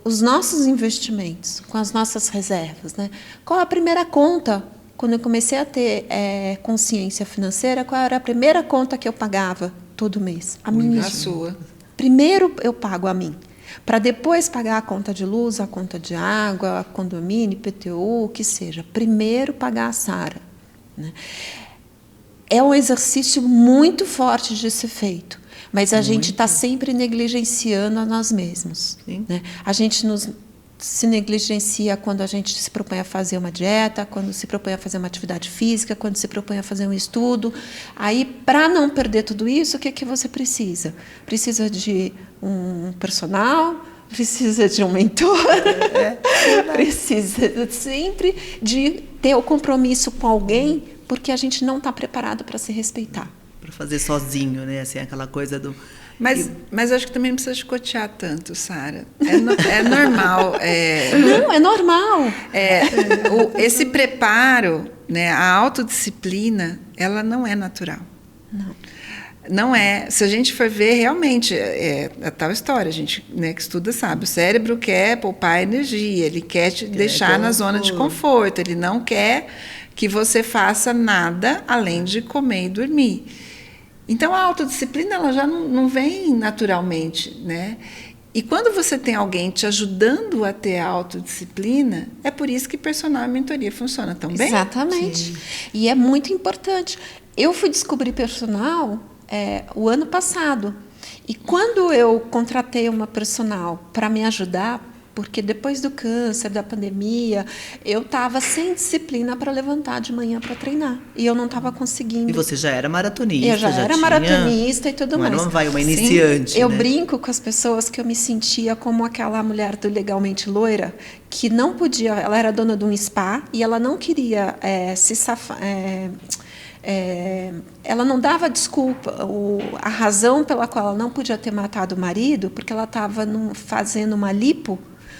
os nossos investimentos, com as nossas reservas. Né? Qual a primeira conta? Quando eu comecei a ter consciência financeira, qual era a primeira conta que eu pagava todo mês? A minha. A sua. Primeiro eu pago a mim. Para depois pagar a conta de luz, a conta de água, condomínio, IPTU, o que seja. Primeiro pagar a Sara. Né? É um exercício muito forte de ser feito, mas a gente está sempre negligenciando a nós mesmos. Né? A gente se negligencia quando a gente se propõe a fazer uma dieta, quando se propõe a fazer uma atividade física, quando se propõe a fazer um estudo. Aí, para não perder tudo isso, o que você precisa? Precisa de um personal, precisa de um mentor, precisa sempre de ter o compromisso com alguém, porque a gente não está preparado para se respeitar. Para fazer sozinho, né? Assim, aquela coisa do... Mas acho que também não precisa chicotear tanto, Sara. É normal. Não, é normal. Esse preparo, né, a autodisciplina, ela não é natural. Não é. Se a gente for ver, realmente, é a tal história. A gente, né, que estuda sabe. O cérebro quer poupar energia, ele quer te deixar na zona de conforto. Ele não quer que você faça nada além de comer e dormir. Então, a autodisciplina ela já não vem naturalmente, né? E quando você tem alguém te ajudando a ter a autodisciplina, é por isso que personal e mentoria funciona tão bem. Exatamente. Sim. E é muito importante. Eu fui descobrir personal o ano passado. E quando eu contratei uma personal para me ajudar, porque depois do câncer, da pandemia, eu estava sem disciplina para levantar de manhã para treinar. E eu não estava conseguindo. E você já era maratonista? Eu já era maratonista e tudo mais. Não era uma iniciante. Sim, eu brinco com as pessoas que eu me sentia como aquela mulher do Legalmente Loira, que não podia. Ela era dona de um spa e ela não queria se safar. Ela não dava desculpa, a razão pela qual ela não podia ter matado o marido, porque ela estava fazendo uma lipo,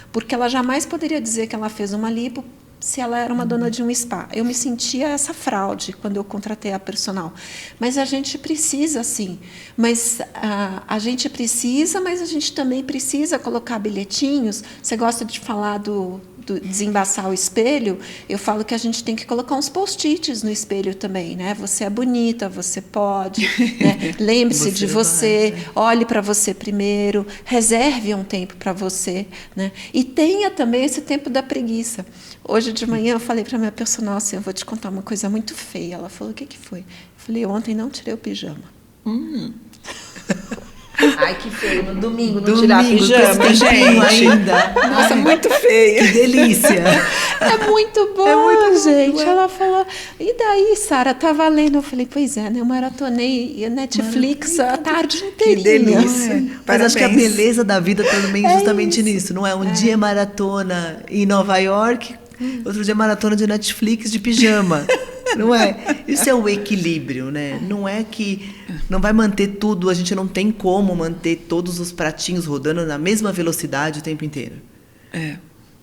porque ela jamais poderia dizer que ela fez uma lipo se ela era uma dona de um spa. Eu me sentia essa fraude quando eu contratei a personal. Mas a gente precisa, sim. Mas a gente precisa, mas a gente também precisa colocar bilhetinhos. Você gosta de falar do desembaçar o espelho? Eu falo que a gente tem que colocar uns post-its no espelho também, né? Você é bonita, você pode, né? Lembre-se de você, olhe para você primeiro, reserve um tempo para você, né? E tenha também esse tempo da preguiça. Hoje de manhã eu falei para minha personal assim, eu vou te contar uma coisa muito feia. Ela falou, o que foi? Eu falei, ontem não tirei o pijama. Ai, que feio, no domingo não tirar pijama, gente. Ainda. Nossa, muito feio. Que delícia. É muito bom, gente. Ela falou, e daí, Sara, tá valendo? Eu falei, pois é, né? Eu maratonei a Netflix a tarde inteirinha. Que delícia. Mas acho que a beleza da vida também é justamente nisso, não é? Um dia maratona em Nova York, outro dia maratona de Netflix de pijama. Não é? Isso é o equilíbrio, né? Não é que não vai manter tudo, a gente não tem como manter todos os pratinhos rodando na mesma velocidade o tempo inteiro.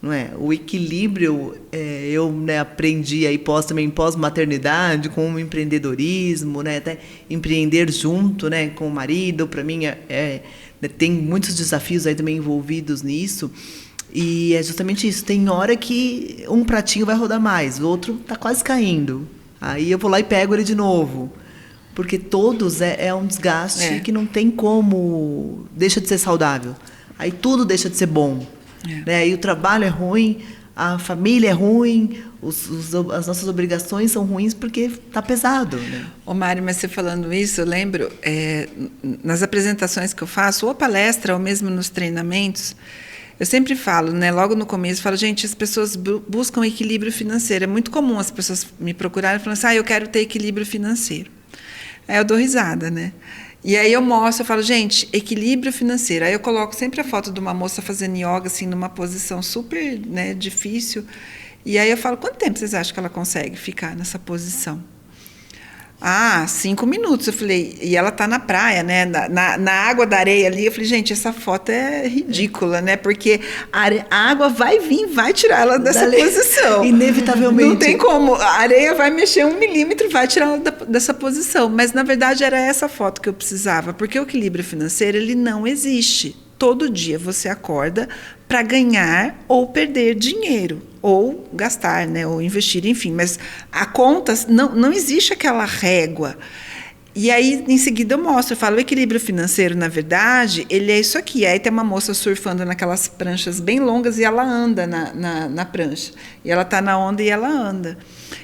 Não é? O equilíbrio, eu aprendi aí também pós-maternidade, com o empreendedorismo, né? Até empreender junto, né, com o marido, para mim tem muitos desafios aí também envolvidos nisso. E é justamente isso, tem hora que um pratinho vai rodar mais, o outro está quase caindo. Aí eu vou lá e pego ele de novo. Porque todos é um desgaste que não tem como, deixa de ser saudável. Aí tudo deixa de ser bom. Né? Aí o trabalho é ruim, a família é ruim, as nossas obrigações são ruins porque está pesado. Né? Ô Mário, mas você falando isso, eu lembro, nas apresentações que eu faço, ou palestra, ou mesmo nos treinamentos, eu sempre falo, né, logo no começo, falo, gente, as pessoas buscam equilíbrio financeiro. É muito comum as pessoas me procurarem e falarem assim, eu quero ter equilíbrio financeiro. Aí eu dou risada, né? E aí eu mostro, eu falo, gente, equilíbrio financeiro. Aí eu coloco sempre a foto de uma moça fazendo yoga, assim, numa posição super, né, difícil. E aí eu falo, quanto tempo vocês acham que ela consegue ficar nessa posição? 5 minutos. Eu falei, e ela está na praia, né? Na água da areia ali. Eu falei, gente, essa foto é ridícula, né? Porque a água vai vir, vai tirar ela dessa posição. Inevitavelmente. Não tem como. A areia vai mexer 1 milímetro e vai tirar ela dessa posição. Mas, na verdade, era essa foto que eu precisava. Porque o equilíbrio financeiro, ele não existe. Todo dia você acorda para ganhar ou perder dinheiro, ou gastar, né, ou investir, enfim. Mas a conta, não existe aquela régua. E aí, em seguida, eu mostro, eu falo, o equilíbrio financeiro, na verdade, ele é isso aqui. Aí tem uma moça surfando naquelas pranchas bem longas e ela anda na prancha. E ela está na onda e ela anda.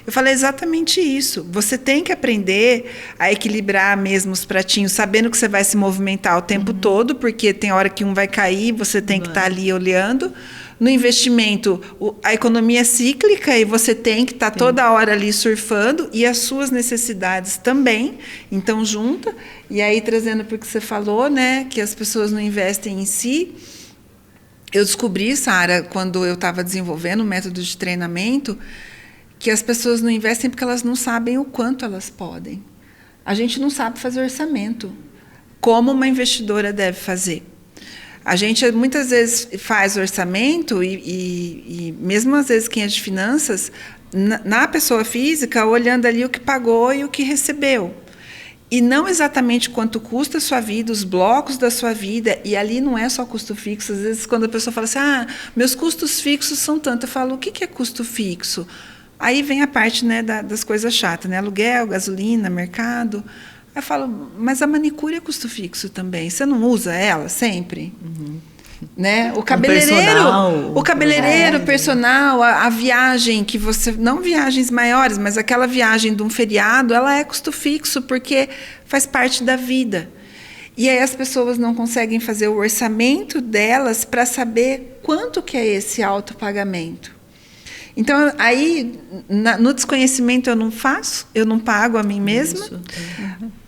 Eu falei exatamente isso. Você tem que aprender a equilibrar mesmo os pratinhos, sabendo que você vai se movimentar o tempo todo, porque tem hora que um vai cair, você tem que estar ali olhando. No investimento, a economia é cíclica e você tem que estar toda hora ali surfando, e as suas necessidades também. Então, junta. E aí, trazendo para o que você falou, né, que as pessoas não investem em si. Eu descobri, Sara, quando eu estava desenvolvendo o método de treinamento, que as pessoas não investem porque elas não sabem o quanto elas podem. A gente não sabe fazer orçamento, como uma investidora deve fazer. A gente muitas vezes faz orçamento e mesmo às vezes quem é de finanças, na pessoa física, olhando ali o que pagou e o que recebeu. E não exatamente quanto custa a sua vida, os blocos da sua vida, e ali não é só custo fixo. Às vezes, quando a pessoa fala assim, meus custos fixos são tanto, eu falo, o que é custo fixo? Aí vem a parte, né, das coisas chatas, né? Aluguel, gasolina, mercado. Aí eu falo, mas a manicure é custo fixo também. Você não usa ela sempre? Né? O cabeleireiro, personal, a viagem que você... Não viagens maiores, mas aquela viagem de um feriado, ela é custo fixo, porque faz parte da vida. E aí as pessoas não conseguem fazer o orçamento delas para saber quanto que é esse autopagamento. Então, aí, no desconhecimento eu não faço, eu não pago a mim mesma. Isso.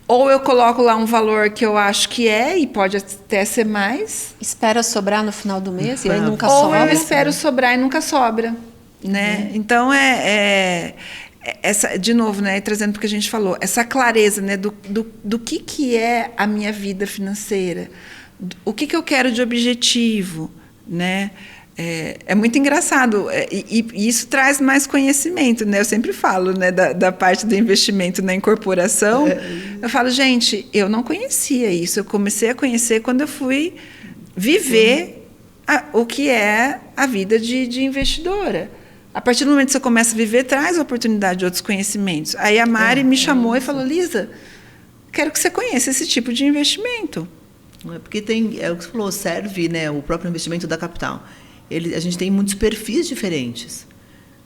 Ou eu coloco lá um valor que eu acho que é, e pode até ser mais. Espera sobrar no final do mês e aí nunca sobra. Ou eu espero sobrar e nunca sobra. Né? Então, essa, de novo, né, trazendo porque a gente falou, essa clareza, né, do que é a minha vida financeira, o que eu quero de objetivo, né? É muito engraçado, e isso traz mais conhecimento, né? Eu sempre falo, né, da parte do investimento na incorporação. Eu falo, gente, eu não conhecia isso, eu comecei a conhecer quando eu fui viver o que é a vida de investidora. A partir do momento que você começa a viver, traz a oportunidade de outros conhecimentos. Aí a Mari me chamou e falou, Lisa, quero que você conheça esse tipo de investimento. Porque é o que você falou, serve, né, o próprio investimento da capital. A gente tem muitos perfis diferentes.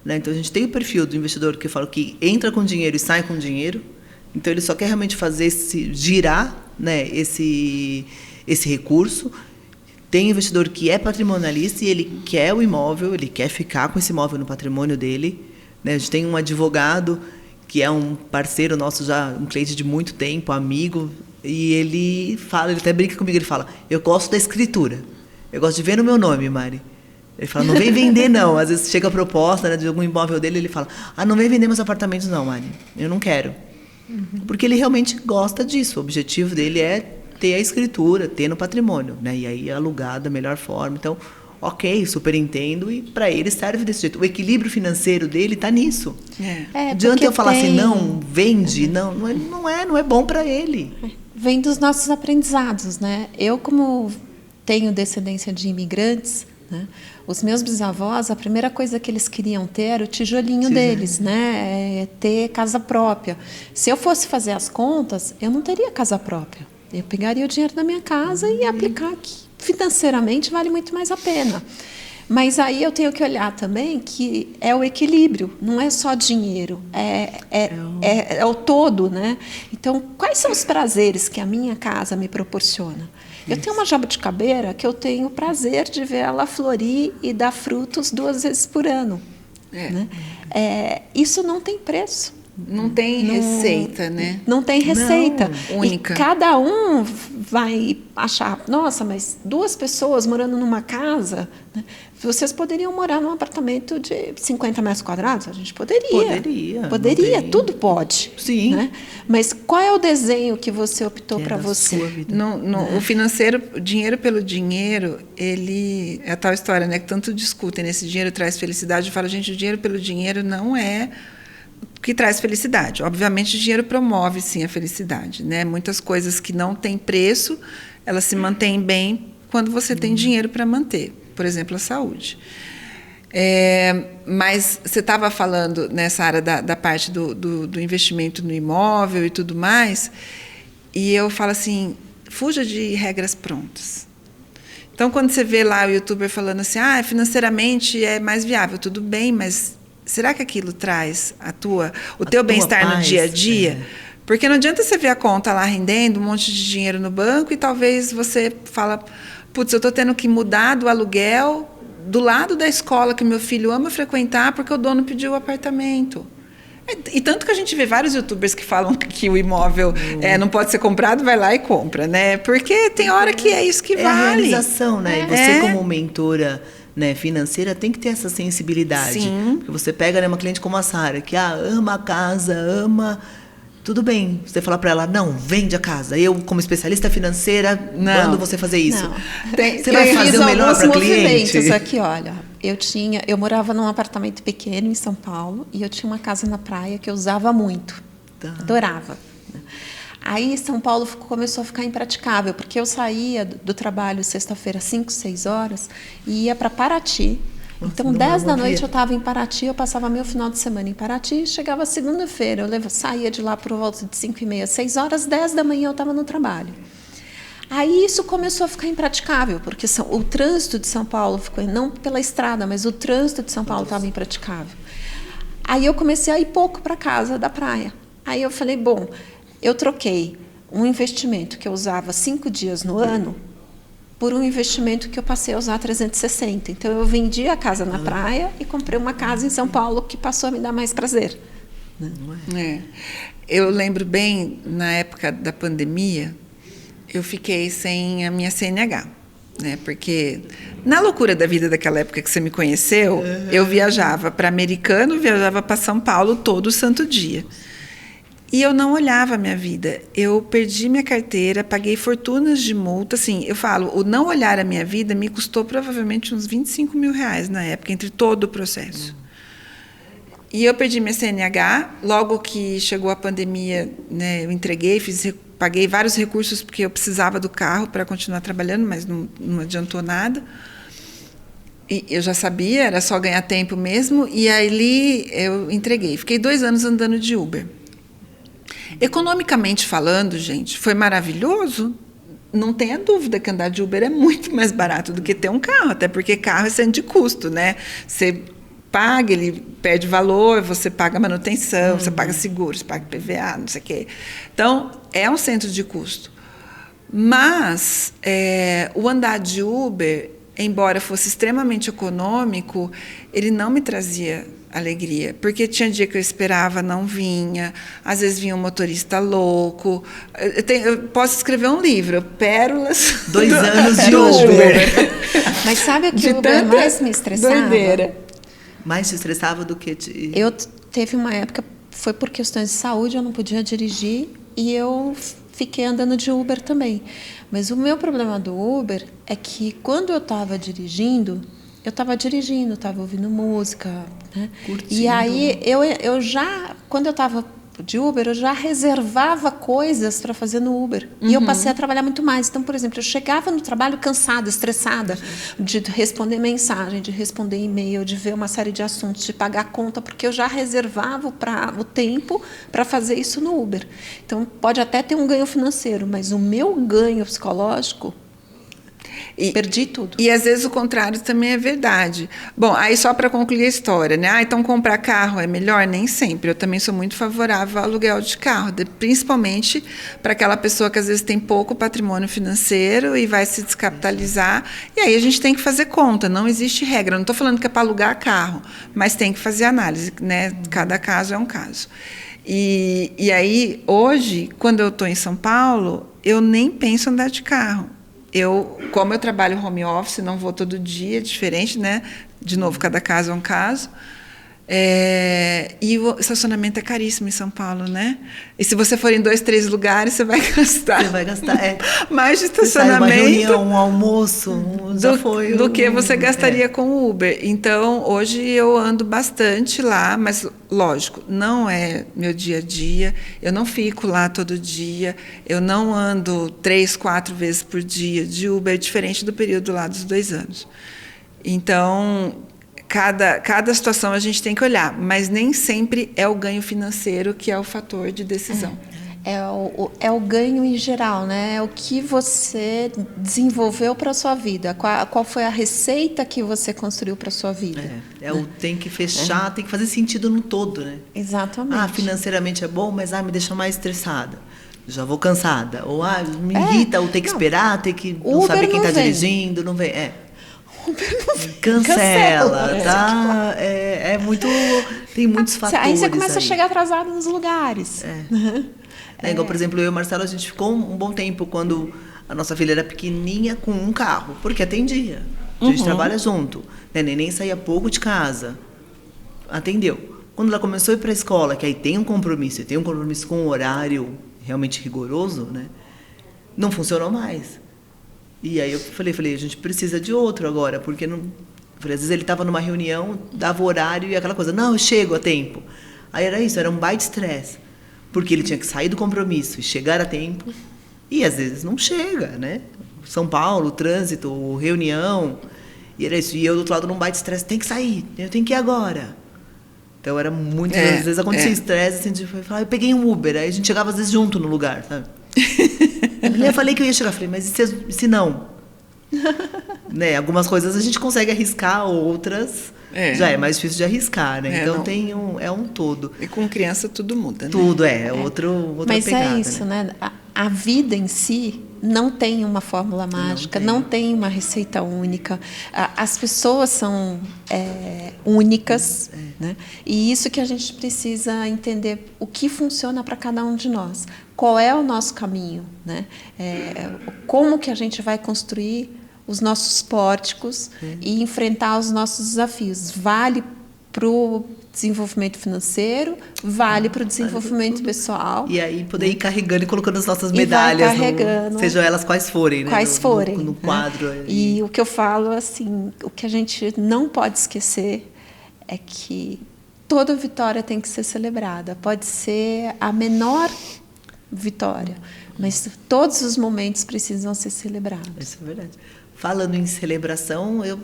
Né? Então, a gente tem o perfil do investidor que eu falo que entra com dinheiro e sai com dinheiro. Então, ele só quer realmente fazer girar, né, esse recurso. Tem investidor que é patrimonialista e ele quer o imóvel, ele quer ficar com esse imóvel no patrimônio dele. Né? A gente tem um advogado que é um parceiro nosso, já um cliente de muito tempo, amigo, e ele até brinca comigo, ele fala, eu gosto da escritura, eu gosto de ver no meu nome, Mari. Ele fala, não vem vender, não. Às vezes chega a proposta, né, de algum imóvel dele, ele fala, não vem vender meus apartamentos, não, Mari. Eu não quero. Porque ele realmente gosta disso. O objetivo dele é ter a escritura, ter no patrimônio. Né? E aí alugar da melhor forma. Então, ok, super entendo. E para ele serve desse jeito. O equilíbrio financeiro dele está nisso. Não adianta eu falar assim, não, vende. Não é bom para ele. Vem dos nossos aprendizados. Né? Eu, como tenho descendência de imigrantes... Né? Os meus bisavós, a primeira coisa que eles queriam ter era o tijolinho deles, né? Ter casa própria. Se eu fosse fazer as contas, eu não teria casa própria. Eu pegaria o dinheiro da minha casa e ia aplicar aqui. Financeiramente vale muito mais a pena. Mas aí eu tenho que olhar também que é o equilíbrio, não é só dinheiro, é o todo, né? Então, quais são os prazeres que a minha casa me proporciona? Eu tenho uma jabuticabeira que eu tenho o prazer de ver ela florir e dar frutos 2 vezes por ano. Né? Isso não tem preço. Não tem receita, né? Não tem receita. Não, única. E cada um vai achar, nossa, mas 2 pessoas morando numa casa, né? Vocês poderiam morar num apartamento de 50 metros quadrados? A gente poderia. Poderia, tudo pode. Sim. Né? Mas qual é o desenho que você optou para você? O financeiro, o dinheiro pelo dinheiro, ele... É a tal história, né? Que tanto discutem, né? Esse dinheiro traz felicidade. Eu falo, gente, o dinheiro pelo dinheiro não é o que traz felicidade. Obviamente, o dinheiro promove, sim, a felicidade. Né? Muitas coisas que não têm preço, elas se mantêm bem quando você tem dinheiro para manter. Por exemplo, a saúde. Mas você estava falando nessa área da parte do investimento no imóvel e tudo mais, e eu falo assim, fuja de regras prontas. Então, quando você vê lá o youtuber falando assim, financeiramente é mais viável, tudo bem, mas será que aquilo traz o teu bem-estar no dia a dia? Porque não adianta você ver a conta lá rendendo, um monte de dinheiro no banco, e talvez você fala, putz, eu estou tendo que mudar do aluguel do lado da escola que meu filho ama frequentar porque o dono pediu o apartamento. E tanto que a gente vê vários youtubers que falam que o imóvel não pode ser comprado, vai lá e compra, né? Porque tem hora que é isso que vale. É a realização, né? E você como mentora, né, financeira, tem que ter essa sensibilidade. Sim. Porque você pega, né, uma cliente como a Sara, que ama a casa, ama... Tudo bem, você falar para ela, não, vende a casa. Eu, como especialista financeira, mando você fazer isso. Não. Você vai fazer o melhor para a cliente? Aqui, olha, eu morava num apartamento pequeno em São Paulo e eu tinha uma casa na praia que eu usava muito. Adorava. Aí São Paulo começou a ficar impraticável, porque eu saía do trabalho sexta-feira, 5, 6 horas, e ia para Paraty. Então, 10 da noite eu estava em Paraty, eu passava meu final de semana em Paraty, chegava segunda-feira, eu saía de lá por volta de 5h30, 6 horas, 10 da manhã eu estava no trabalho. Aí isso começou a ficar impraticável, porque o trânsito de São Paulo ficou, não pela estrada, mas o trânsito de São Paulo estava impraticável. Aí eu comecei a ir pouco para casa da praia. Aí eu falei, bom, eu troquei um investimento que eu usava 5 dias no ano por um investimento que eu passei a usar 360. Então eu vendi a casa na praia e comprei uma casa em São Paulo que passou a me dar mais prazer. Eu lembro bem, na época da pandemia, eu fiquei sem a minha CNH, né? Porque na loucura da vida daquela época que você me conheceu, eu viajava para Americano, viajava para São Paulo todo santo dia. E eu não olhava a minha vida. Eu perdi minha carteira, paguei fortunas de multa. Assim, eu falo, o não olhar a minha vida me custou provavelmente uns 25 mil reais na época, entre todo o processo. E eu perdi minha CNH, logo que chegou a pandemia, né, eu entreguei, paguei vários recursos porque eu precisava do carro para continuar trabalhando, mas não adiantou nada. E eu já sabia, era só ganhar tempo mesmo, e ali eu entreguei. Fiquei 2 anos andando de Uber. Economicamente falando, gente, foi maravilhoso. Não tenha dúvida que andar de Uber é muito mais barato do que ter um carro, até porque carro é centro de custo, né? Você paga, ele perde valor, você paga manutenção, você paga seguro, você paga PVA, não sei o quê. Então, é um centro de custo. Mas o andar de Uber, embora fosse extremamente econômico, ele não me trazia alegria, porque tinha dia que eu esperava, não vinha, às vezes vinha um motorista louco. Eu posso escrever um livro, Pérolas 2 anos de Uber. Uber. Mas sabe o que o Uber mais me estressava? Doideira. Mais te estressava do que Eu teve uma época, foi por questões de saúde, eu não podia dirigir e eu fiquei andando de Uber também. Mas o meu problema do Uber é que quando eu estava dirigindo, estava ouvindo música, né? Curtindo. E aí eu já, quando eu estava de Uber, eu já reservava coisas para fazer no Uber. E eu passei a trabalhar muito mais. Então, por exemplo, eu chegava no trabalho cansada, estressada, de responder mensagem, de responder e-mail, de ver uma série de assuntos, de pagar conta, porque eu já reservava o tempo para fazer isso no Uber. Então, pode até ter um ganho financeiro, mas o meu ganho psicológico, perdi tudo. E às vezes o contrário também é verdade. Bom, aí só para concluir a história, né? Então comprar carro é melhor? Nem sempre. Eu também sou muito favorável ao aluguel de carro, principalmente para aquela pessoa que às vezes tem pouco patrimônio financeiro e vai se descapitalizar. E aí a gente tem que fazer conta, não existe regra. Eu não estou falando que é para alugar carro, mas tem que fazer análise, né? Cada caso é um caso. E aí, hoje, quando eu estou em São Paulo, eu nem penso em andar de carro. Como eu trabalho home office, não vou todo dia, diferente, né? De novo, cada caso é um caso. E o estacionamento é caríssimo em São Paulo, né? E se você for em 2, 3 lugares, você vai gastar. Você vai gastar, mais de estacionamento. Uma reunião, um almoço, do que você gastaria com o Uber. Então, hoje eu ando bastante lá, mas, lógico, não é meu dia a dia. Eu não fico lá todo dia. Eu não ando 3, 4 vezes por dia de Uber, diferente do período lá dos 2 anos. Então, cada situação a gente tem que olhar, mas nem sempre é o ganho financeiro que é o fator de decisão. É o ganho em geral, né? É o que você desenvolveu para a sua vida. Qual foi a receita que você construiu para a sua vida. Tem que fechar, tem que fazer sentido no todo, né? Exatamente. Financeiramente é bom, mas me deixa mais estressada. Já vou cansada. Ou me irrita, ou ter que esperar, ter que não saber quem está dirigindo, não vem. Cancela, tá? Muito. Tem muitos fatores. Aí você começa a chegar atrasado nos lugares. Igual, por exemplo, eu e o Marcelo, a gente ficou um bom tempo quando a nossa filha era pequenininha com um carro, porque atendia. A gente trabalha junto. Né? Neném saía pouco de casa. Atendeu. Quando ela começou a ir para a escola, que aí tem um compromisso com um horário realmente rigoroso, né? Não funcionou mais. E aí eu falei, a gente precisa de outro agora, porque não... às vezes ele estava numa reunião, dava o horário e aquela coisa, não, eu chego a tempo. Aí era isso, era um baita estresse, porque ele tinha que sair do compromisso e chegar a tempo, e às vezes não chega, né? São Paulo, trânsito, reunião, e era isso. E eu do outro lado num baita estresse, tem que sair, eu tenho que ir agora. Então era muito, às vezes acontecia estresse, assim, de falar, eu peguei um Uber, aí a gente chegava às vezes junto no lugar, sabe? Eu falei que eu ia chegar, falei, mas e se não? Né? Algumas coisas a gente consegue arriscar, outras já é mais difícil de arriscar, né? Então é um todo. E com criança tudo muda, né? Tudo outra Mas pegada. Mas é isso, né? A vida em si não tem uma fórmula mágica, não tem uma receita única. As pessoas são únicas, né? E isso que a gente precisa entender, o que funciona para cada um de nós. Qual é o nosso caminho, né? Como que a gente vai construir os nossos pórticos e enfrentar os nossos desafios. Vale para o desenvolvimento financeiro, vale para o desenvolvimento pessoal. E aí poder ir carregando e colocando as nossas medalhas, sejam elas quais forem, né? Quais forem. No quadro. Né? E o que eu falo, assim, o que a gente não pode esquecer é que toda vitória tem que ser celebrada. Pode ser a menor vitória, mas todos os momentos precisam ser celebrados. Isso é verdade. Falando em celebração, eu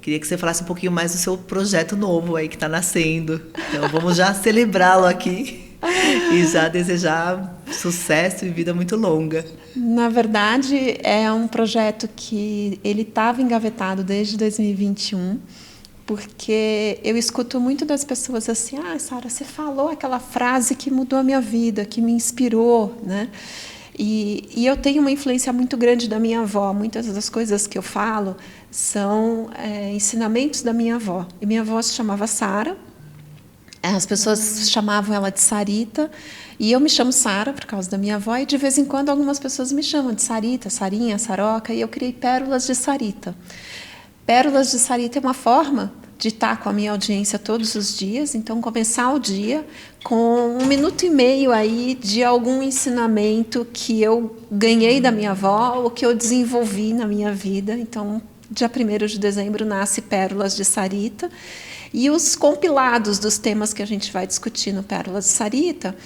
queria que você falasse um pouquinho mais do seu projeto novo aí que está nascendo. Então, vamos já celebrá-lo aqui e já desejar sucesso e vida muito longa. Na verdade, é um projeto que ele estava engavetado desde 2021, porque eu escuto muito das pessoas assim, Sara, você falou aquela frase que mudou a minha vida, que me inspirou, né? E eu tenho uma influência muito grande da minha avó. Muitas das coisas que eu falo são ensinamentos da minha avó. E minha avó se chamava Sara. As pessoas chamavam ela de Sarita. E eu me chamo Sara por causa da minha avó. E de vez em quando algumas pessoas me chamam de Sarita, Sarinha, Saroca. E eu criei Pérolas de Sarita. Pérolas de Sarita é uma forma de estar com a minha audiência todos os dias. Então, começar o dia com 1 minuto e meio aí de algum ensinamento que eu ganhei da minha avó ou que eu desenvolvi na minha vida. Então, dia 1º de dezembro nasce Pérolas de Sarita. E os compilados dos temas que a gente vai discutir no Pérolas de Sarita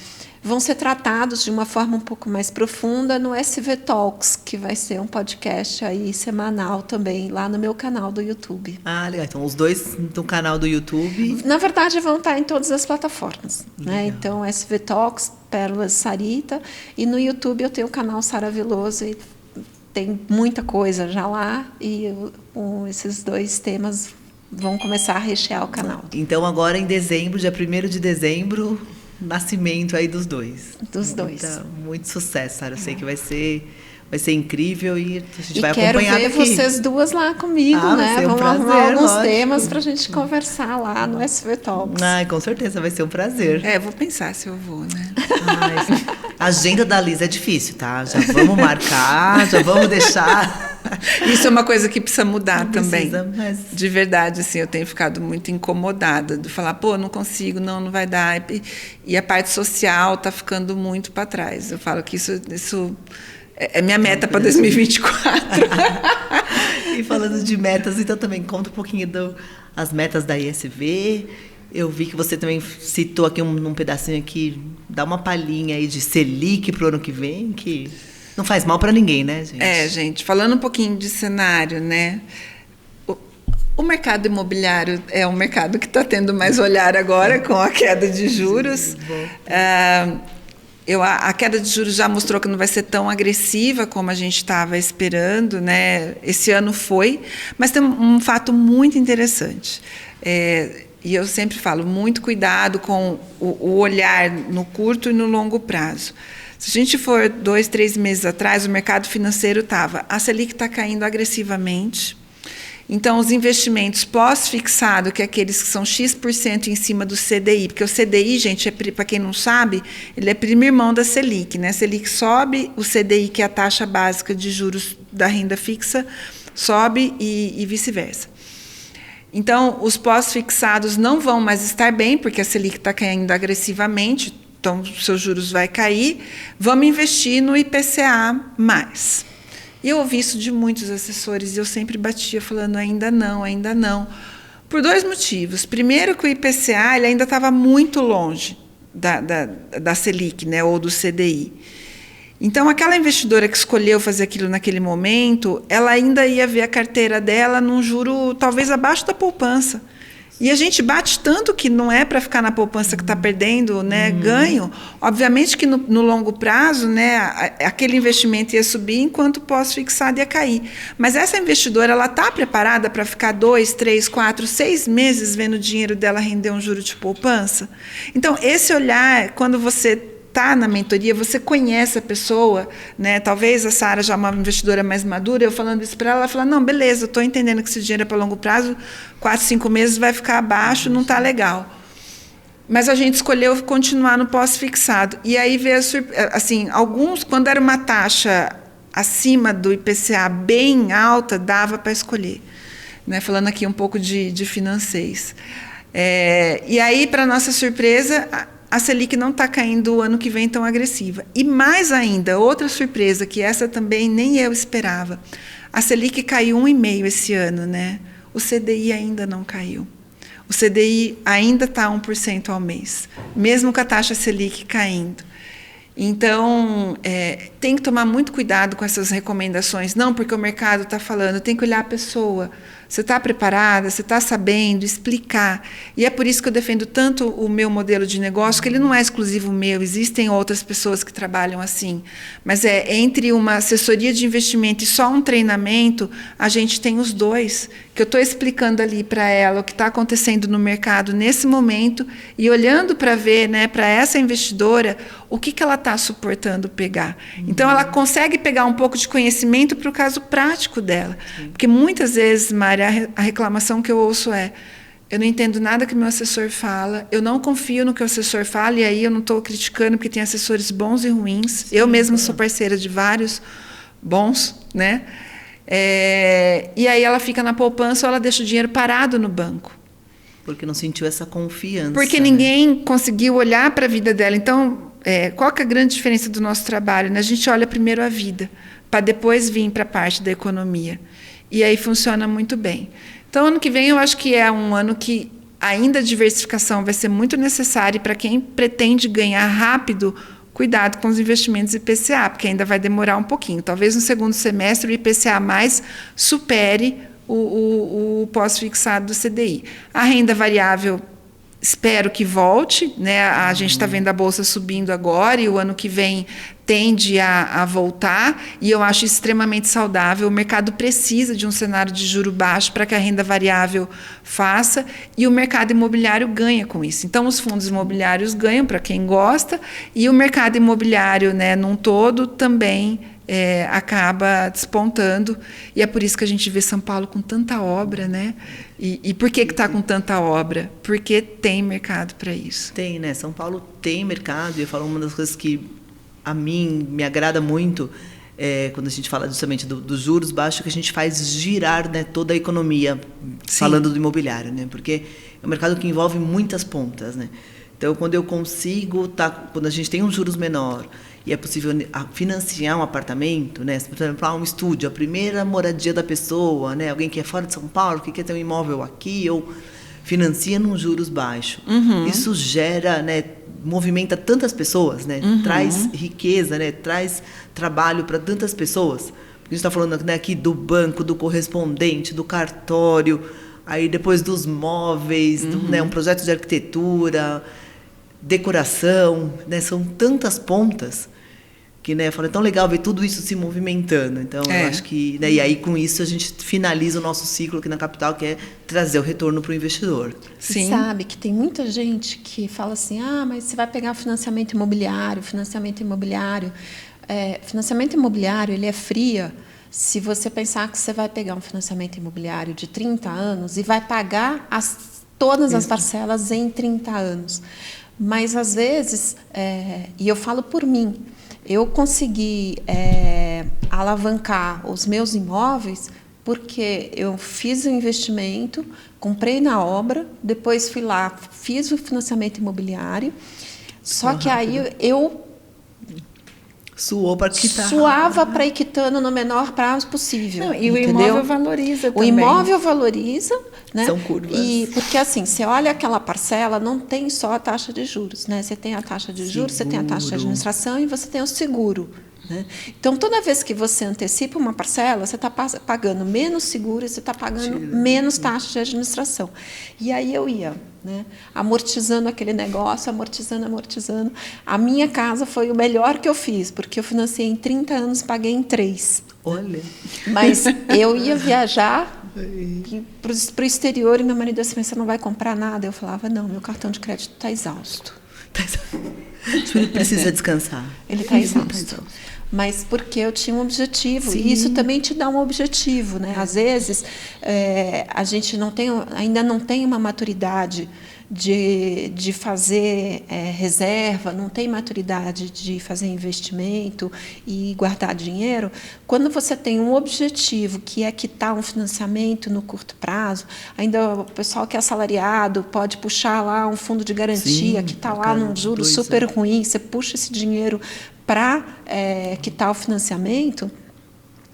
vão ser tratados de uma forma um pouco mais profunda no SV Talks, que vai ser um podcast aí semanal também, lá no meu canal do YouTube. Legal. Então, os dois no canal do YouTube. Na verdade, vão estar em todas as plataformas, né? Então, SV Talks, Pérolas Sarita, e no YouTube eu tenho o canal Sara Veloso, e tem muita coisa já lá, e esses dois temas vão começar a rechear o canal. Então, agora em dezembro, dia 1º de dezembro, nascimento aí dos dois. Dos dois. Muito sucesso, Sara. Eu sei que vai ser incrível e a gente vai acompanhar daqui. Quero ver vocês duas lá comigo, né? Vai ser um Vamos prazer, arrumar alguns lógico. temas para a gente conversar lá no SV Talks. Com certeza, vai ser um prazer. Vou pensar se eu vou, né? A agenda da Liz é difícil, tá? Já vamos marcar, já vamos deixar. Isso é uma coisa que precisa mudar também. Mas... De verdade, assim, eu tenho ficado muito incomodada de falar, não consigo, não vai dar. E a parte social está ficando muito para trás. Eu falo que isso é minha meta para 2024. E falando de metas, então também conta um pouquinho das metas da ISV. Eu vi que você também citou aqui num pedacinho aqui, dá uma palhinha aí de Selic para o ano que vem, que não faz mal para ninguém, né, gente? Gente, falando um pouquinho de cenário, né? O mercado imobiliário é um mercado que está tendo mais olhar agora com a queda de juros. A queda de juros já mostrou que não vai ser tão agressiva como a gente estava esperando, né? Esse ano foi, mas tem um fato muito interessante. E eu sempre falo, muito cuidado com o olhar no curto e no longo prazo. Se a gente for 2, 3 meses atrás, o mercado financeiro estava, a Selic está caindo agressivamente. Então, os investimentos pós-fixado, que é aqueles que são X% em cima do CDI, porque o CDI, gente, para quem não sabe, ele é primo irmão da Selic, né? A Selic sobe, o CDI, que é a taxa básica de juros da renda fixa, sobe e vice-versa. Então, os pós-fixados não vão mais estar bem, porque a Selic está caindo agressivamente, então, seus juros vai cair, vamos investir no IPCA+. E eu ouvi isso de muitos assessores, e eu sempre batia falando, ainda não, por 2 motivos. Primeiro, que o IPCA ele ainda estava muito longe da Selic, né, ou do CDI. Então, aquela investidora que escolheu fazer aquilo naquele momento, ela ainda ia ver a carteira dela num juro talvez abaixo da poupança. E a gente bate tanto que não é para ficar na poupança que está perdendo, né, ganho. Obviamente que no longo prazo, né, aquele investimento ia subir enquanto o pós-fixado ia cair. Mas essa investidora, ela está preparada para ficar 2, 3, 4, 6 meses vendo o dinheiro dela render um juro de poupança? Então, esse olhar, quando você está na mentoria, você conhece a pessoa, né? Talvez a Sara já é uma investidora mais madura, eu falando isso para ela, ela fala, não, beleza, eu estou entendendo que esse dinheiro é para longo prazo, 4, 5 meses vai ficar abaixo, não está legal. Mas a gente escolheu continuar no pós-fixado. E aí veio, assim, alguns, quando era uma taxa acima do IPCA bem alta, dava para escolher. Né? Falando aqui um pouco de financeis. E aí, para nossa surpresa, a Selic não está caindo o ano que vem tão agressiva. E mais ainda, outra surpresa, que essa também nem eu esperava. A Selic caiu 1,5% esse ano, né? O CDI ainda não caiu. O CDI ainda está 1% ao mês, mesmo com a taxa Selic caindo. Então, tem que tomar muito cuidado com essas recomendações. Não porque o mercado está falando, tem que olhar a pessoa. Você está preparada, você está sabendo explicar. E é por isso que eu defendo tanto o meu modelo de negócio, que ele não é exclusivo meu, existem outras pessoas que trabalham assim. Mas entre uma assessoria de investimento e só um treinamento, a gente tem os dois, que eu estou explicando ali para ela o que está acontecendo no mercado nesse momento e olhando para ver, né, para essa investidora, o que ela está suportando pegar. Então, ela consegue pegar um pouco de conhecimento para o caso prático dela. Sim. Porque muitas vezes, Mari, a reclamação que eu ouço eu não entendo nada que meu assessor fala, eu não confio no que o assessor fala, e aí eu não estou criticando, porque tem assessores bons e ruins. Sim, eu mesma sou parceira de vários bons, né? E aí ela fica na poupança ou ela deixa o dinheiro parado no banco. Porque não sentiu essa confiança. Porque ninguém conseguiu olhar para a vida dela. Então, qual que é a grande diferença do nosso trabalho? Né? A gente olha primeiro a vida, para depois vir para a parte da economia. E aí funciona muito bem. Então, ano que vem, eu acho que é um ano que ainda a diversificação vai ser muito necessária. E para quem pretende ganhar rápido, cuidado com os investimentos IPCA, porque ainda vai demorar um pouquinho. Talvez no segundo semestre o IPCA mais supere o pós-fixado do CDI. A renda variável, espero que volte, né? A gente está vendo a Bolsa subindo agora e o ano que vem tende a voltar, e eu acho extremamente saudável. O mercado precisa de um cenário de juro baixo para que a renda variável faça, e o mercado imobiliário ganha com isso. Então, os fundos imobiliários ganham para quem gosta, e o mercado imobiliário, né, num todo também acaba despontando, e é por isso que a gente vê São Paulo com tanta obra, né? E por que está com tanta obra? Porque tem mercado para isso. Tem, né? São Paulo tem mercado, e eu falo uma das coisas que a mim me agrada muito, quando a gente fala justamente dos juros baixos, que a gente faz girar, né, toda a economia. Sim. Falando do imobiliário, né? Porque é um mercado que envolve muitas pontas, né? Então, quando eu consigo, quando a gente tem um juros menor e é possível financiar um apartamento, né? Por exemplo, um estúdio, a primeira moradia da pessoa, né? Alguém que é fora de São Paulo, que quer ter um imóvel aqui, ou financia num juros baixo. Uhum. Isso gera, né, movimenta tantas pessoas, né? Uhum. Traz riqueza, né? Traz trabalho para tantas pessoas. A gente está falando, né, aqui do banco, do correspondente, do cartório, aí depois dos móveis, né, um projeto de arquitetura, decoração, né? São tantas pontas que, né, eu falo, é tão legal ver tudo isso se movimentando. Então, eu acho que, né, e aí com isso a gente finaliza o nosso ciclo aqui na Capital, que é trazer o retorno para o investidor. Sim. Você sabe que tem muita gente que fala assim, mas você vai pegar financiamento imobiliário. Financiamento imobiliário, ele é fria se você pensar que você vai pegar um financiamento imobiliário de 30 anos e vai pagar todas as parcelas em 30 anos. Mas, às vezes, e eu falo por mim, eu consegui alavancar os meus imóveis porque eu fiz o investimento, comprei na obra, depois fui lá, fiz o financiamento imobiliário, só que aí eu suava para ir quitando no menor prazo possível. Não, e o imóvel valoriza também. O imóvel valoriza, né? São curvas. Porque assim, você olha aquela parcela, não tem só a taxa de juros, né? Você tem a taxa de juros, você tem a taxa de administração e você tem o seguro. né? Então, toda vez que você antecipa uma parcela, você está pagando menos seguro e você está pagando menos taxa de administração. E aí eu ia, né, amortizando aquele negócio, amortizando. A minha casa foi o melhor que eu fiz, porque eu financei em 30 anos, paguei em 3. Olha. Mas eu ia viajar para o exterior e meu marido disse, você não vai comprar nada? Eu falava, não, meu cartão de crédito está exausto. Ele precisa descansar. Ele está exausto. Mas porque eu tinha um objetivo. Sim. E isso também te dá um objetivo, né? Às vezes, a gente ainda não tem uma maturidade de fazer reserva, não tem maturidade de fazer investimento e guardar dinheiro. Quando você tem um objetivo, que é quitar um financiamento no curto prazo, ainda o pessoal que é assalariado pode puxar lá um fundo de garantia, que está lá num juro super ruim, você puxa esse dinheiro para quitar o financiamento,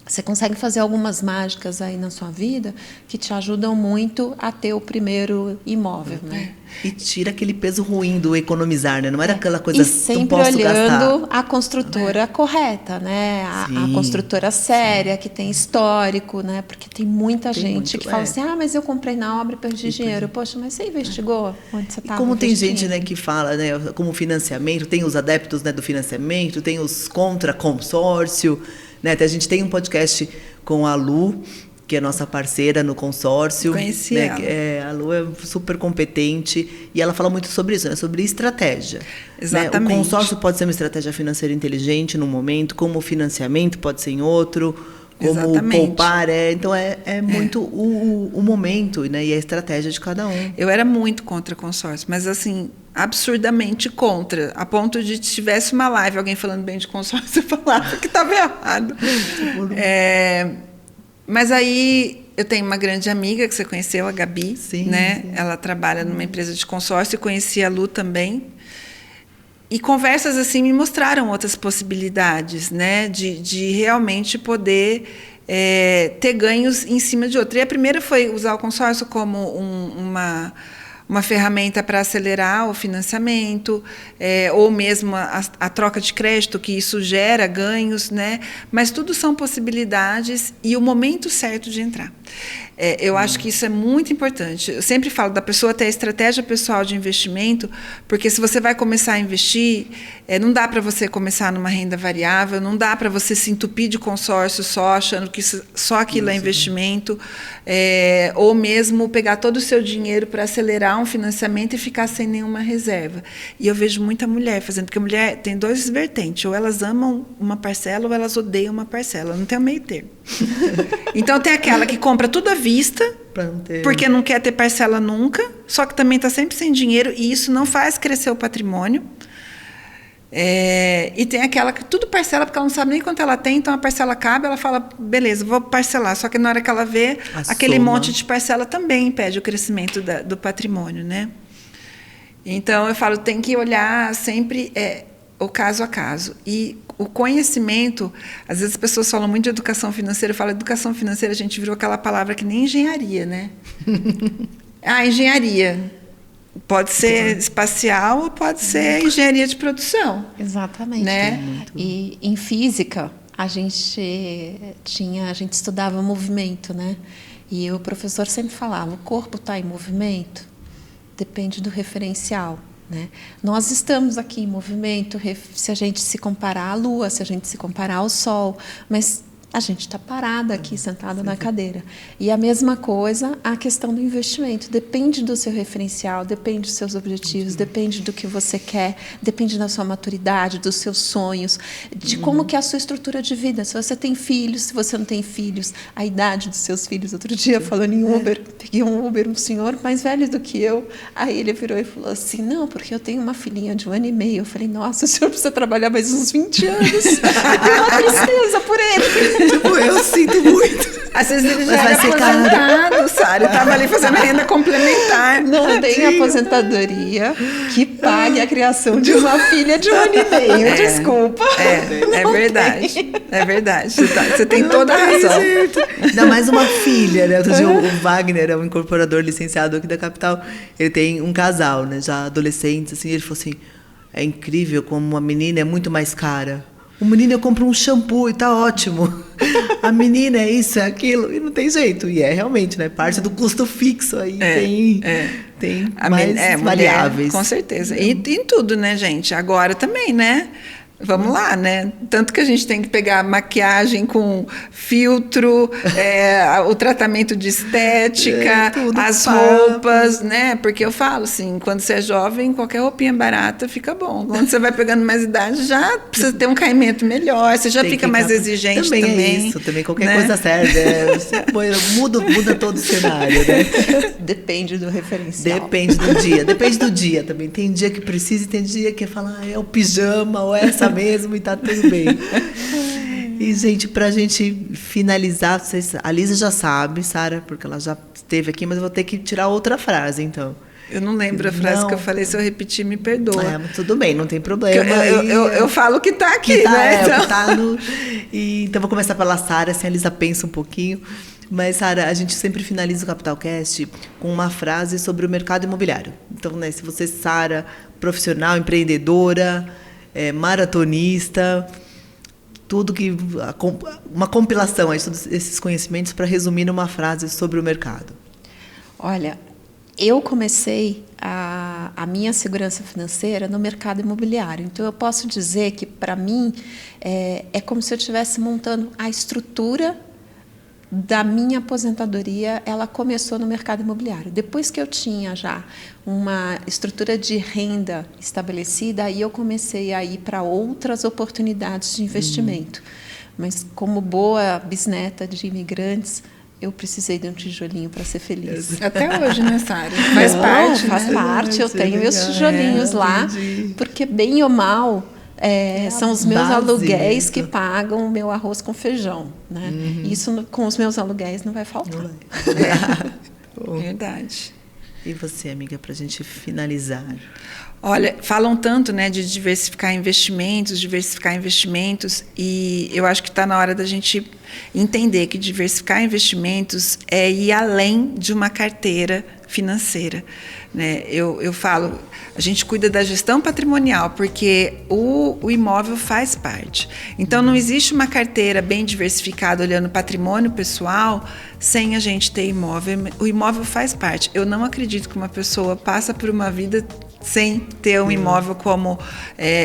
você consegue fazer algumas mágicas aí na sua vida que te ajudam muito a ter o primeiro imóvel, né? E tira aquele peso ruim do economizar, né? Não era aquela coisa e sempre não posso olhando gastar. a construtora correta, né? A construtora séria, que tem histórico, né? Porque tem muita gente que fala assim, mas eu comprei na obra e perdi dinheiro. Poxa, mas você investigou onde você estava Como tem investindo? gente, né, que fala, né, como financiamento, tem os adeptos, né, do financiamento, tem os contra consórcio, né? Até a gente tem um podcast com a Lu, que é nossa parceira no consórcio. Conheci né? ela. A Lu é super competente e ela fala muito sobre isso, né? Sobre estratégia. Exatamente. Né? O consórcio pode ser uma estratégia financeira inteligente num momento, como o financiamento pode ser em outro, como Exatamente. poupar. Então, é muito o momento, né? E a estratégia de cada um. Eu era muito contra consórcio, mas assim, absurdamente contra, a ponto de se tivesse uma live, alguém falando bem de consórcio, eu falava que estava errado. Mas aí eu tenho uma grande amiga que você conheceu, a Gabi, né? Sim. Ela trabalha numa empresa de consórcio, e conheci a Lu também. E conversas assim me mostraram outras possibilidades, né? De realmente poder ter ganhos em cima de outro. E a primeira foi usar o consórcio como uma ferramenta para acelerar o financiamento, ou mesmo a troca de crédito, que isso gera ganhos, né? Mas tudo são possibilidades e o momento certo de entrar. Eu acho que isso é muito importante. Eu sempre falo da pessoa ter a estratégia pessoal de investimento, porque se você vai começar a investir, não dá para você começar numa renda variável, não dá para você se entupir de consórcio só, achando que só aquilo é investimento, ou mesmo pegar todo o seu dinheiro para acelerar um financiamento e ficar sem nenhuma reserva. E eu vejo muita mulher fazendo, porque a mulher tem dois vertentes, ou elas amam uma parcela ou elas odeiam uma parcela, não tem o meio termo. Então tem aquela que compra tudo à vista, porque não quer ter parcela nunca, só que também está sempre sem dinheiro, e isso não faz crescer o patrimônio. E tem aquela que tudo parcela, porque ela não sabe nem quanto ela tem, então a parcela cabe, ela fala, beleza, vou parcelar. Só que na hora que ela vê, aquele monte de parcela também impede o crescimento do patrimônio, né? Então, eu falo, tem que olhar sempre o caso a caso. E o conhecimento, às vezes as pessoas falam muito de educação financeira, eu falo, educação financeira, a gente virou aquela palavra que nem engenharia, né? Engenharia. Pode ser espacial ou pode ser engenharia de produção. Exatamente. Né? E em física, a gente estudava movimento, né? E o professor sempre falava, o corpo está em movimento, depende do referencial. Né? Nós estamos aqui em movimento se a gente se comparar à Lua, se a gente se comparar ao Sol, mas a gente está parada aqui, sentada na cadeira. E a mesma coisa, a questão do investimento. Depende do seu referencial, depende dos seus objetivos, depende do que você quer, depende da sua maturidade, dos seus sonhos, de como que é a sua estrutura de vida. Se você tem filhos, se você não tem filhos, a idade dos seus filhos. Outro dia, falando em Uber, peguei um Uber, um senhor mais velho do que eu, aí ele virou e falou assim, não, porque eu tenho uma filhinha de 1 ano e meio. Eu falei, nossa, o senhor precisa trabalhar mais uns 20 anos. Eu tenho uma tristeza por ele. Tipo, eu sinto muito. Às vezes ele já era aposentado, Sara. Eu estava ali fazendo renda complementar. Não tem aposentadoria que pague a criação de uma filha de 1 ano e meio. Desculpa. É verdade. É verdade. Você tem toda a razão. Ainda mais uma filha, né? Outro dia o Wagner é um incorporador licenciado aqui da capital. Ele tem um casal, né? Já adolescentes, assim. Ele falou assim, é incrível como uma menina é muito mais cara. O menino, eu compro um shampoo e tá ótimo. A menina é isso, é aquilo, e não tem jeito. E é realmente, né? Parte do custo fixo aí tem mais variáveis. Mulher, com certeza. E em tudo, né, gente? Agora também, né? Vamos lá, né? Tanto que a gente tem que pegar maquiagem com filtro, o tratamento de estética, as roupas, né? Porque eu falo assim, quando você é jovem, qualquer roupinha barata fica bom. Quando você vai pegando mais idade, já precisa ter um caimento melhor, você já fica mais exigente também. É isso, também qualquer coisa serve. Muda todo o cenário, né? Depende do referencial. Depende do dia também. Tem dia que precisa e tem dia que fala, é o pijama ou essa mesmo e tá tudo bem. E, gente, pra gente finalizar, a Lisa já sabe, Sara, porque ela já esteve aqui, mas eu vou ter que tirar outra frase, então. Eu não lembro a frase que eu falei, se eu repetir, me perdoa. Mas tudo bem, não tem problema. Eu falo que tá aqui, né? Então. Tá no... Então, vou começar pela Sara, assim a Lisa pensa um pouquinho. Mas, Sara, a gente sempre finaliza o CapitalCast com uma frase sobre o mercado imobiliário. Então, né, se você, Sara, profissional, empreendedora, maratonista, tudo que... Uma compilação aí de todos esses conhecimentos para resumir numa frase sobre o mercado. Olha, eu comecei a minha segurança financeira no mercado imobiliário. Então, eu posso dizer que, para mim, é como se eu estivesse montando a estrutura da minha aposentadoria. Ela começou no mercado imobiliário. Depois que eu tinha já uma estrutura de renda estabelecida, aí eu comecei a ir para outras oportunidades de investimento. Mas, como boa bisneta de imigrantes, eu precisei de um tijolinho para ser feliz. Até hoje, né, Sara? Faz parte. Faz parte. Eu tenho meus tijolinhos lá, porque, bem ou mal, são os meus aluguéis que pagam o meu arroz com feijão, né? Isso, com os meus aluguéis, não vai faltar. Verdade. E você, amiga, para a gente finalizar? Olha, falam tanto, né, de diversificar investimentos, e eu acho que está na hora da gente entender que diversificar investimentos é ir além de uma carteira financeira, né? Eu falo, a gente cuida da gestão patrimonial, porque o imóvel faz parte. Então, não existe uma carteira bem diversificada olhando patrimônio pessoal sem a gente ter imóvel. O imóvel faz parte. Eu não acredito que uma pessoa passa por uma vida sem ter um imóvel como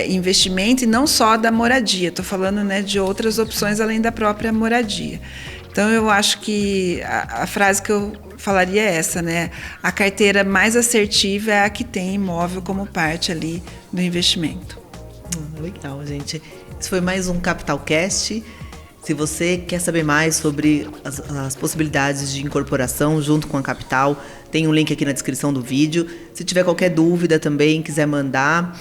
investimento, e não só da moradia. Estou falando, né, de outras opções além da própria moradia. Então, eu acho que a frase que eu falaria é essa, né? A carteira mais assertiva é a que tem imóvel como parte ali do investimento. Legal, gente. Esse foi mais um CapitalCast. Se você quer saber mais sobre as possibilidades de incorporação junto com a Capital, tem um link aqui na descrição do vídeo. Se tiver qualquer dúvida também, quiser mandar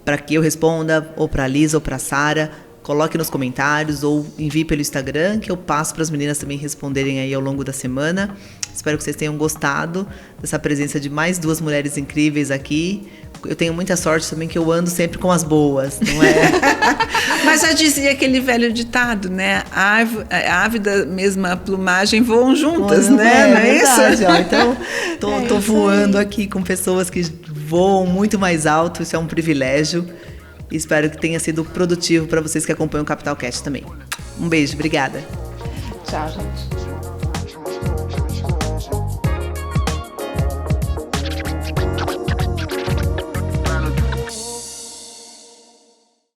para que eu responda, ou para a Lisa ou para a Sara, coloque nos comentários ou envie pelo Instagram, que eu passo para as meninas também responderem aí ao longo da semana. Espero que vocês tenham gostado dessa presença de mais duas mulheres incríveis aqui. Eu tenho muita sorte também que eu ando sempre com as boas, não é? Mas já dizia aquele velho ditado, né? A ave da mesma plumagem voam juntas, né? Não é verdade, isso? Ó, então, tô voando aqui com pessoas que voam muito mais alto, isso é um privilégio. E espero que tenha sido produtivo para vocês que acompanham o CapitalCast também. Um beijo, obrigada. Tchau, gente.